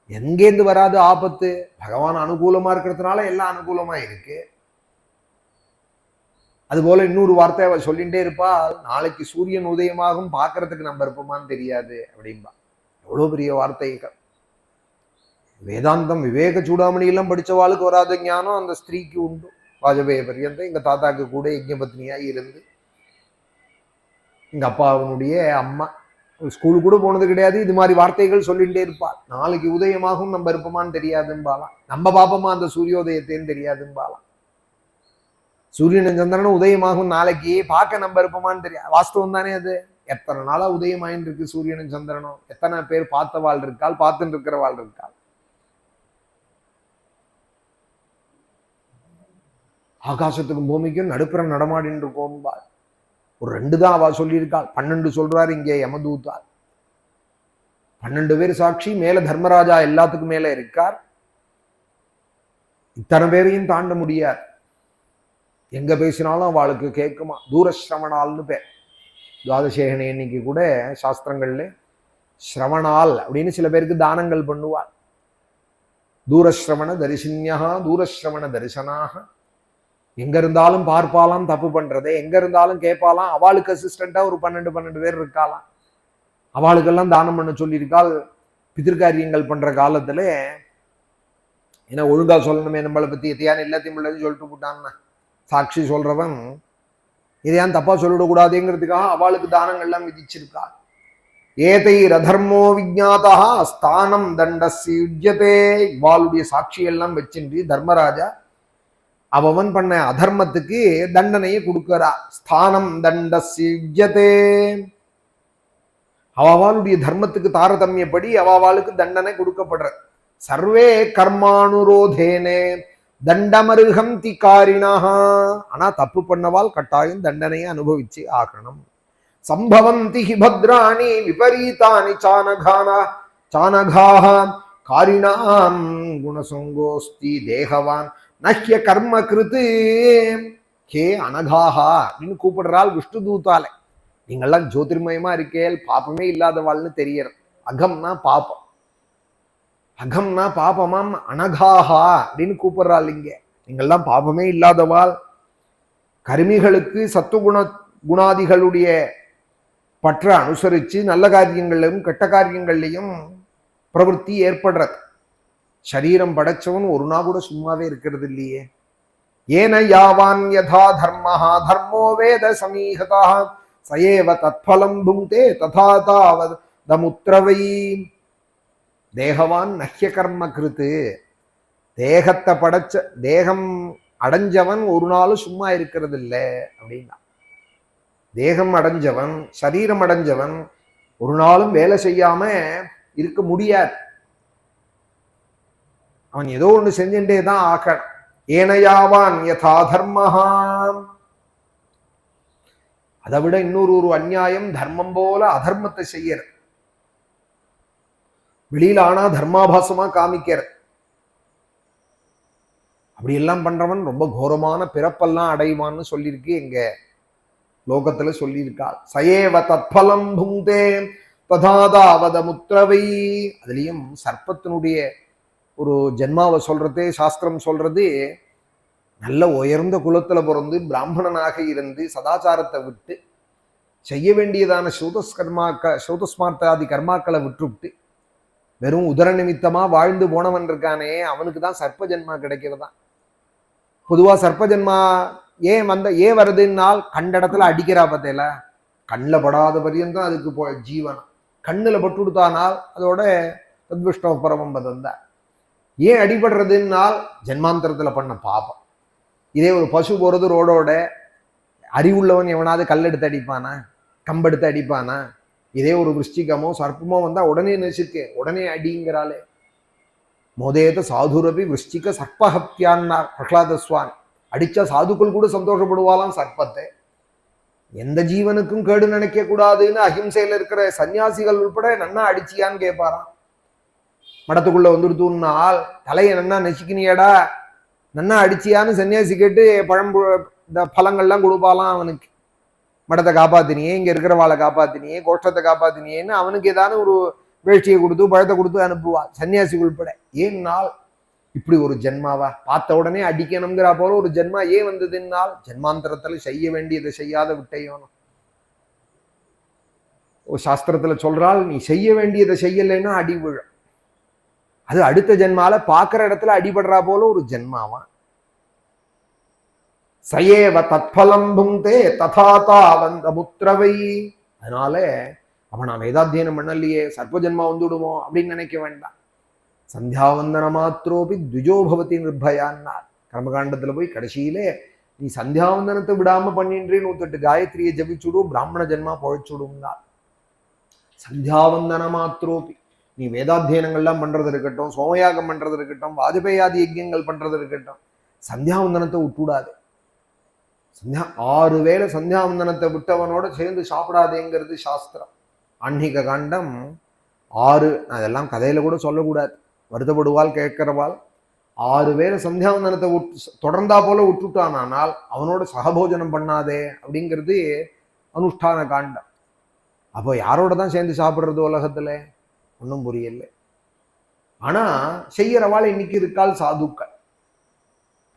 எங்கேருந்து வராது ஆபத்து? பகவான் அனுகூலமா இருக்கிறதுனால எல்லாம் அனுகூலமா இருக்கு. அதுபோல இன்னொரு வார்த்தை அவ சொல்லிகிட்டே இருப்பா, நாளைக்கு சூரியன் உதயமாகும், பார்க்கறதுக்கு நம்ம இருப்போமான்னு தெரியாது அப்படின்பா. எவ்வளவு பெரிய வார்த்தைகள். வேதாந்தம் விவேக சூடாமணி எல்லாம் படிச்சவாளுக்கு வராத ஞானம் அந்த ஸ்திரீக்கு உண்டு. வாஜபேய பரியந்த எங்க தாத்தாக்கு கூட யஜ்ஞபத்னியா இருந்து, எங்க அப்பாவுடைய அம்மா ஸ்கூலுக்கு கூட போனது கிடையாது. இது மாதிரி வார்த்தைகள் சொல்லிகிட்டே இருப்பாள். நாளைக்கு உதயமாகும், நம்ம இருப்போமான்னு தெரியாதும்பாலாம். நம்ம பாப்பமா அந்த சூரியோதயத்தேன்னு தெரியாதும்பாலாம். சூரியன் சந்திரனும் உதயமாகும் நாளைக்கு, பார்க்க நம்ம இருப்போமான்னு தெரியாது. வாஸ்தவம் தானே அது. எத்தனை நாளா உதயமாயின்னு இருக்கு சூரியனும் சந்திரனும். எத்தனை பேர் பார்த்த வாழ் இருக்காள், பார்த்துட்டு இருக்கிற வாழ் இருக்காள். ஆகாசத்துக்கும் பூமிக்கும் நடுப்புற நடமாடின்னு இருக்கோம்பாள். ஒரு 2 தான் அவ சொல்லியிருக்காள். 12 சொல்றாரு இங்கே யமதூதால். 12 பேர் சாட்சி. மேல தர்மராஜா எல்லாத்துக்கும் மேல இருக்கார். இத்தனை பேரையும் தாண்ட முடியாது. எங்க பேசினாலும் அவளுக்கு கேட்குமா. தூரஸ்ரவணால்னு பேர். துவாதசேகனை இன்னைக்கு கூட சாஸ்திரங்கள்ல ஸ்ரவணால் அப்படின்னு சில பேருக்கு தானங்கள் பண்ணுவாள். தூரஸ்ரவண தரிசன்யா தூரஸ்ரவண தரிசனாக. எங்க இருந்தாலும் பார்ப்பாலாம் தப்பு பண்றதே, எங்க இருந்தாலும் கேட்பாலாம். அவளுக்கு அசிஸ்டண்டா ஒரு 12 பேர் இருக்காளாம். அவளுக்கெல்லாம் தானம் பண்ண சொல்லியிருக்காள். பிதிர்காரியங்கள் பண்ற காலத்துல ஏன்னா ஒழுங்கா சொல்லணுமே, நம்மளை பத்தி எத்தையான எல்லாத்தையும் உள்ளது சொல்லிட்டு போட்டான்னா சாட்சி சொல்றவன் இதையான் தப்பா சொல்லிடக்கூடாதுங்கிறதுக்காக அவளுக்கு தானங்கள்லாம் விதிச்சிருக்கா. ஏதை ரதர்மோ விஜாதா ஸ்தானம் தண்டசியுஜ்யதே. இவாளுடைய சாட்சியெல்லாம் வச்சின்றி தர்மராஜா அவன் பண்ண அதர்மத்துக்கு தண்டனையை கொடுக்கிறா. ஸ்தானம் தண்டசியுஜ்யதே. அவளுடைய தர்மத்துக்கு தாரதமியப்படி அவளுக்கு தண்டனை கொடுக்கப்படுற. சர்வே கர்மானுரோதேனே தண்டமருகம் திகாரினா. ஆனா தப்பு பண்ணவால் கட்டாயம் தண்டனையை அனுபவிச்சு ஆகணும். சம்பவந்தி ஹி பத்ராணி விபரீதானி சானகாஹ காரிணாம் குணசங்கோஸ்தி தேகவான் நஹ்ய கர்ம கிருத்து. ஹே அனகாஹா அப்படின்னு கூப்பிடுறாள் விஷ்ணு தூத்தாலே. நீங்கள்லாம் ஜோதிர்மயமா இருக்கேல், பாப்பமே இல்லாதவாள்னு தெரியறது. அகம்னா பாப்பம், அகம்னா பாபமாம். அனகாஹா அப்படின்னு கூப்பிடுறாள் இங்க. நீங்கள்லாம் பாபமே இல்லாதவாள். கருமிகளுக்கு குணாதிகளுடைய பற்ற அனுசரித்து நல்ல காரியங்கள்லையும் கெட்ட காரியங்கள்லையும் பிரவൃத்தி ஏற்படுறது. சரீரம் படைச்சவன் ஒரு நாள் கூட சும்மாவே இருக்கிறது இல்லையே. ஏன யாவான் யதா தர்மஹா தர்மோ வேத சமீஹதா சயேவ தத்பலம் புங்தே ததா தாவதமுத்ரவை. தேகவான் நஹ்ய கர்ம கிருத்து. தேகத்தை படைச்ச தேகம் அடைஞ்சவன் ஒரு நாளும் சும்மா இருக்கிறது இல்லை அப்படின்னா. தேகம் அடைஞ்சவன் சரீரம் அடைஞ்சவன் ஒரு நாளும் வேலை செய்யாம இருக்க முடியாது. அவன் ஏதோ ஒண்ணு செஞ்சுட்டே தான் ஆக்கணும். ஏனையாவான் யதா தர்மஹாம். அதை விட இன்னொரு அநியாயம் தர்மம் போல அதர்மத்தை செய்யறது. வெளியில ஆனா தர்மாபாசமா காமிக்கிறது. அப்படி எல்லாம் பண்றவன் ரொம்ப கோரமான பிறப்பெல்லாம் அடைவான்னு சொல்லியிருக்கு எங்க லோகத்துல சொல்லியிருக்காள். சயேவ தத்பலம் புங்தே ததாதாவதமுத்ரவை. அதுலயும் சர்ப்பத்தினுடைய ஒரு ஜென்மாவை சொல்றதே சாஸ்திரம் சொல்றது. நல்ல உயர்ந்த குலத்துல பிறந்து பிராமணனாக இருந்து சதாச்சாரத்தை விட்டு செய்ய வேண்டியதான சௌதஸ்மார்த்தாதி கர்மாக்களை விட்டுவிட்டு வெறும் உதர நிமித்தமா வாழ்ந்து போனவன் இருக்கானே, அவனுக்கு தான் சர்ப்ப ஜென்மா கிடைக்கிறதா. பொதுவா சர்ப்ப ஜென்மா ஏன் வருதுன்னால் கண்ட இடத்துல அடிக்கிறா பார்த்தேல. கண்ணில் படாத பரியந்தான் அதுக்கு ஜீவனம். கண்ணில் பட்டு கொடுத்தானால் அதோட தத்விஷ்ணவ பரமம் பதந்தா. ஏன் அடிபடுறதுன்னால் ஜென்மாந்தரத்துல பண்ண பாபம். இதே ஒரு பசு போறது ரோடோட அறிவுள்ளவன் எவனாவது கல்லெடுத்து அடிப்பானா, கம்பெடுத்து அடிப்பானா? இதே ஒரு விருஷ்டிகமோ சர்ப்பமோ வந்தா உடனே நெசிக்க உடனே அடிங்கிறாளே. மோதேத சாதுரபி விருஷ்டிக சர்ப்பஹத்யான்னார் பிரகலாத சுவாமி. அடிச்சா சாதுக்கள் கூட சந்தோஷப்படுவாளாம் சர்ப்பத்தை. எந்த ஜீவனுக்கும் கேடு நினைக்க கூடாதுன்னு அஹிம்சையில இருக்கிற சன்னியாசிகள் உட்பட நன்னா அடிச்சியான்னு கேட்பாராம். மடத்துக்குள்ள வந்துடுத்துனால் தலையை நன்னா நெசிக்கினியடா நன்னா அடிச்சியான்னு சன்னியாசி கேட்டு இந்த பழங்கள்லாம் கொடுப்பாலாம் அவனுக்கு. மடத்தை காப்பாத்தினியே, இங்க இருக்கிறவாளை காப்பாத்தினியே, கோஷ்டத்தை காப்பாத்தினியேன்னு அவனுக்கு ஏதான ஒரு வேஷ்டியை கொடுத்து பழத்தை கொடுத்து அனுப்புவாள் சன்னியாசி உள்பட. ஏன்னால் இப்படி ஒரு ஜென்மாவா பார்த்த உடனே அடிக்கணுங்கிற போல ஒரு ஜென்மா ஏன் வந்ததுன்னால் ஜென்மாந்தரத்துல செய்ய வேண்டியதை செய்யாத விட்டையோனும். ஒரு சாஸ்திரத்துல சொல்றால் நீ செய்ய வேண்டியதை செய்யலைன்னா அடி விழும். அது அடுத்த ஜென்மால பார்க்கிற இடத்துல அடிபடுறா போல ஒரு ஜென்மாவா. சயேவ தத்பலம் புங்தே ததாதா வந்த முத்ரவை. அதனால அவன் நான் வேதாத்தியனம் பண்ணலையே சர்ப்ப ஜென்மா வந்துடுமோ அப்படின்னு நினைக்க வேண்டாம். சந்தியாவந்தன மாத்திரோபி த்விஜோபவதி நிர்பயான்னார். கர்மகாண்டத்துல போய் கடைசியிலே நீ சந்தியாவந்தனத்தை விடாம பண்ணின்றே 108 காயத்ரியை ஜபிச்சுடும் பிராமண ஜென்மா பொழைச்சுடும்னார். சந்தியாவந்தன மாத்திரோபி நீ வேதாத்தியனங்கள்லாம் பண்றது இருக்கட்டும், சோமயாகம் பண்றது இருக்கட்டும், வாஜபேயாதி யஜ்யங்கள் பண்றது இருக்கட்டும், சந்தியாவந்தனத்தை விட்டுடாது. 6 வேளை சந்தியாவந்தனத்தை விட்டவனோட சேர்ந்து சாப்பிடாதேங்கிறது சாஸ்திரம். ஆன்மீக காண்டம் 6. அதெல்லாம் கதையில கூட சொல்லக்கூடாது, வருத்தப்படுவாள் கேட்கிறவாள். 6 பேரை சந்தியாவந்தனத்தை தொடர்ந்தா போல விட்டுட்டானால் அவனோட சகபோஜனம் பண்ணாதே அப்படிங்கிறது அனுஷ்டான காண்டம். அப்போ யாரோட தான் சேர்ந்து சாப்பிட்றது உலகத்துல? ஒன்றும் புரியல. ஆனா செய்யறவாள் இன்னைக்கு இருக்கால் சாதுக்கள்,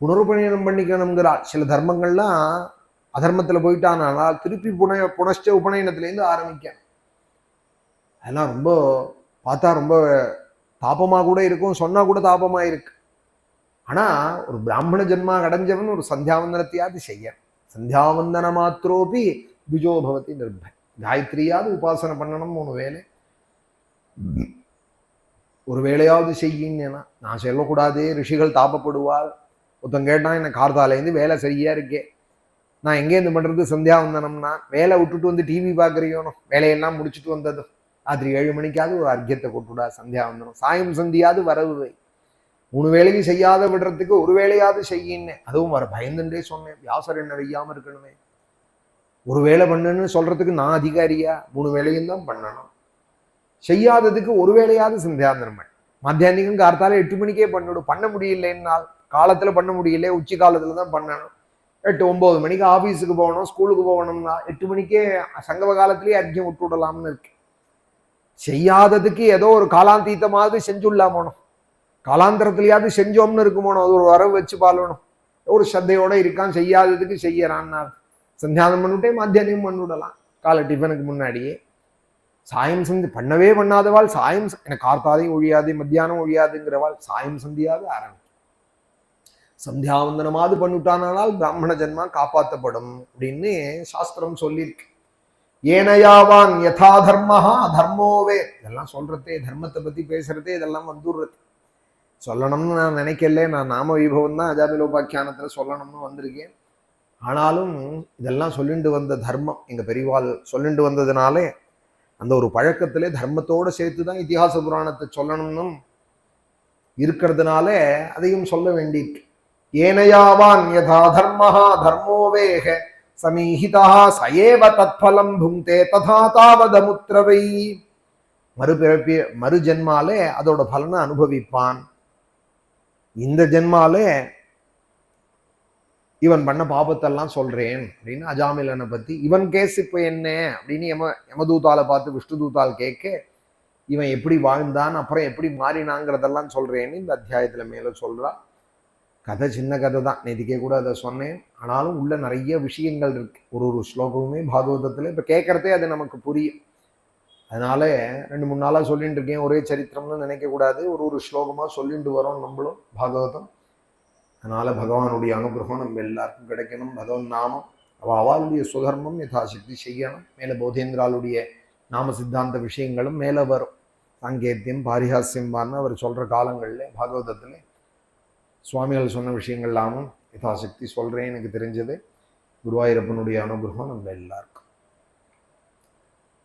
புனருபநயனம் பண்ணிக்கணுங்கிறாள். சில தர்மங்கள்லாம் அதர்மத்துல போயிட்டானால் திருப்பி புனஷ்ட உபநயனத்திலேருந்து ஆரம்பிக்க. அதெல்லாம் ரொம்ப பார்த்தா ரொம்ப தாபமா கூட இருக்கும், சொன்னா கூட தாபமா இருக்கு. ஆனா ஒரு பிராமண ஜென்மா அடைஞ்சவன் ஒரு சந்தியாவந்தனத்தையாவது செய்ய. சந்தியாவந்தன மாத்திரோபி பிஜோபவதி நிர்பை. காயத்ரியாவது உபாசனை பண்ணணும். 3 வேளை ஒரு வேளையாவது செய்யின்னா நான் சொல்லக்கூடாது, ரிஷிகள் தாபப்படுவாள். ஒருத்தன் கேட்டான், என்ன கார்த்தாலேருந்து வேலை சரியா இருக்கே, நான் எங்கேருந்து பண்றது சந்தியாவந்தனம்னா? வேலை விட்டுட்டு வந்து டிவி பார்க்குறியோனோ, வேலையெல்லாம் முடிச்சுட்டு வந்ததும் ராத்திரி 7 மணிக்காவது ஒரு அர்க்கியத்தை கொட்டுடா சந்தியாவந்தனம். சாயம் சந்தியாவது வரவு வை. 3 வேளையும் செய்யாத விடுறதுக்கு ஒரு வேளையாவது செய்யின்னு. அதுவும் வர பயந்துட்டே சொன்னேன், வியாசர் என்ன வையாம இருக்கணுமே. ஒரு வேளை பண்ணுன்னு சொல்றதுக்கு நான் அதிகாரியா? 3 வேளையும் தான் பண்ணணும். செய்யாததுக்கு ஒரு வேளையாவது சந்தியாவந்தனம் பண்ண. மத்தியானிக்கும் கார்த்தால 8 மணிக்கே பண்ணிவிடும். பண்ண முடியலன்னால் காலத்துல பண்ண முடியல, உச்சி காலத்துல தான் பண்ணணும். 8-9 மணிக்கு ஆபீஸுக்கு போகணும், ஸ்கூலுக்கு போகணும்னா 8 மணிக்கே சங்கம காலத்திலேயே அர்க்கியம் விட்டு விடலாம்னு இருக்கு. செய்யாததுக்கு ஏதோ ஒரு காலாந்தீத்தமாவது செஞ்சுடலாமோனும், காலாந்தரத்திலேயாவது செஞ்சோம்னு இருக்குமோனோ, அது ஒரு வரவு வச்சு பாலணும். ஒரு ஸ்ரத்தையோட இருக்கான், செய்யாததுக்கு செய்யறான்னா சந்தியாவந்தனம் பண்ணிவிட்டே மத்தியானம் பண்ணிவிடலாம் காலை டிஃபனுக்கு முன்னாடியே. சாயம் சந்தி பண்ணவே பண்ணாதவாள் சாயம் எனக்கு கார்த்தாலையும் ஒழியாது மத்தியானம் ஒழியாதுங்கிறவாள் சாயம் சந்தியாவது ஆரம்பிக்கும். சந்தியாவந்தனமாவது பண்ணிவிட்டானால் பிராமண ஜென்மா காப்பாற்றப்படும் அப்படின்னு சாஸ்திரம் சொல்லியிருக்கு. ஏனையாவான் யதா தர்மஹா தர்மோவே. இதெல்லாம் சொல்றதே, தர்மத்தை பத்தி பேசுறதே இதெல்லாம் வந்துடுறது. சொல்லணும்னு நான் நினைக்கல. நான் நாம வைபவம் தான் அஜாமிலோபாக்கியானத்துல சொல்லணும்னு வந்திருக்கேன். ஆனாலும் இதெல்லாம் சொல்லிட்டு வந்த தர்மம் எங்க பெரியவாள் சொல்லிட்டு வந்ததுனாலே அந்த ஒரு பழக்கத்திலே தர்மத்தோடு சேர்த்து தான் இதிகாச புராணத்தை சொல்லணும்னு இருக்கிறதுனால அதையும் சொல்ல வேண்டியிருக்கு. ஏனையாவான் யதா தர்மஹா தர்மோவேக சமீஹிதா சயேவ தத்பலம் புங்கே ததா தாவதமுத்ரவை. மறுபிறப்பி மறு ஜென்மாலே அதோட பலனை அனுபவிப்பான். இந்த ஜென்மாலே இவன் பண்ண பாபத்தெல்லாம் சொல்றேன் அப்படின்னு அஜாமிலனை பத்தி, இவன் கேஸ் இப்ப என்ன அப்படின்னு யமதூதால பார்த்து விஷ்ணுதூதால் கேட்க, இவன் எப்படி வாழ்ந்தான் அப்புறம் எப்படி மாறினாங்கிறதெல்லாம் சொல்றேன்னு இந்த அத்தியாயத்துல மேல சொல்றா. கதை சின்ன கதை தான், நேற்றுக்கே கூட அதை சொன்னேன். ஆனாலும் உள்ள நிறைய விஷயங்கள் இருக்கு. ஒரு ஸ்லோகமுமே பாகவதத்துல இப்ப கேட்கறதே அது நமக்கு புரியும். அதனால 2-3 நாளா சொல்லிட்டு இருக்கேன். ஒரே சரித்திரம்னு நினைக்க கூடாது, ஒரு ஸ்லோகமா சொல்லிட்டு வரோம் நம்மளும் பாகவதம். அதனால பகவானுடைய அனுகிரகம் நம்ம எல்லாருக்கும் கிடைக்கணும். பகவன் நாமம் அவளுடைய சுதர்மம் யதாசக்தி செய்யணும். மேலே போதேந்திராளுடைய நாம சித்தாந்த விஷயங்களும் மேலே வரும். சாங்கேத்தியம் பாரிஹாசியம்பான்னு அவர் சொல்கிற காலங்களில் பாகவதத்தில் சுவாமிகள் சொன்ன விஷயங்கள்லாமும் யதாசக்தி சொல்கிறேன். எனக்கு தெரிஞ்சது குருவாயூரப்பனுடைய அனுகிரகம் நம்ம எல்லாருக்கும்.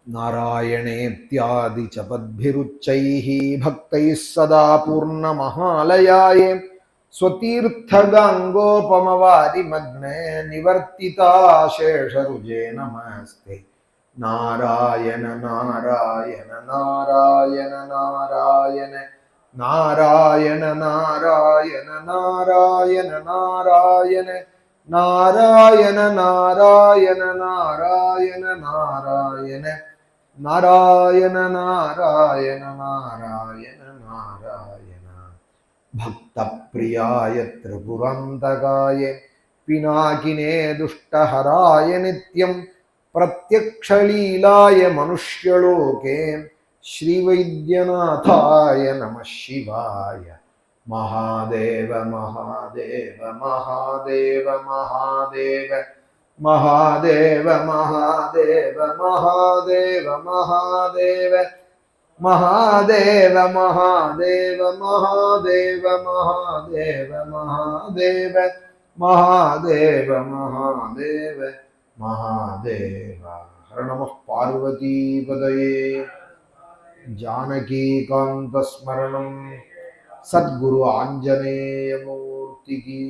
நாராயணேத்யாதி சபத்பிருச்சைஹி பக்தைः சதா பூர்ண மகாலயாயே ஸ்வதீர்த்தகாங்கோபமவாரி மக்னே நிவர்த்திதா சேஷருஜே நமஸ்தே. நாராயண நாராயண நாராயண நாராயண நாராயண நாராயண நாராயண நாராயண நாராயண நாராயண நாராயண நாராயண நாராயண நாராயண நாராயண நாராயண. பக்த பிரியாய திரிபுரந்தகாய பினாகினே துஷ்டஹராய நித்யம் பிரத்யக்ஷலீலாய மனுஷ்யலோகே ஸ்ரீவைத்யநாதாய நம சிவாய. மகாதேவ மகாதேவ மகாதேவ மகாதேவ மகாதேவ மகாதேவ மகாதேவ மகாதேவ மகாதேவ மகாதேவ மகாதேவ மகாதேவ மகாதேவ மகாதேவ மகாதேவ மகாதேவ. ஹர நமः பார்வதீபதயே. ஜானகீகாந்த ஸ்மரணம். சத்குரு ஆஞ்சநேய மூர்த்திக்கு.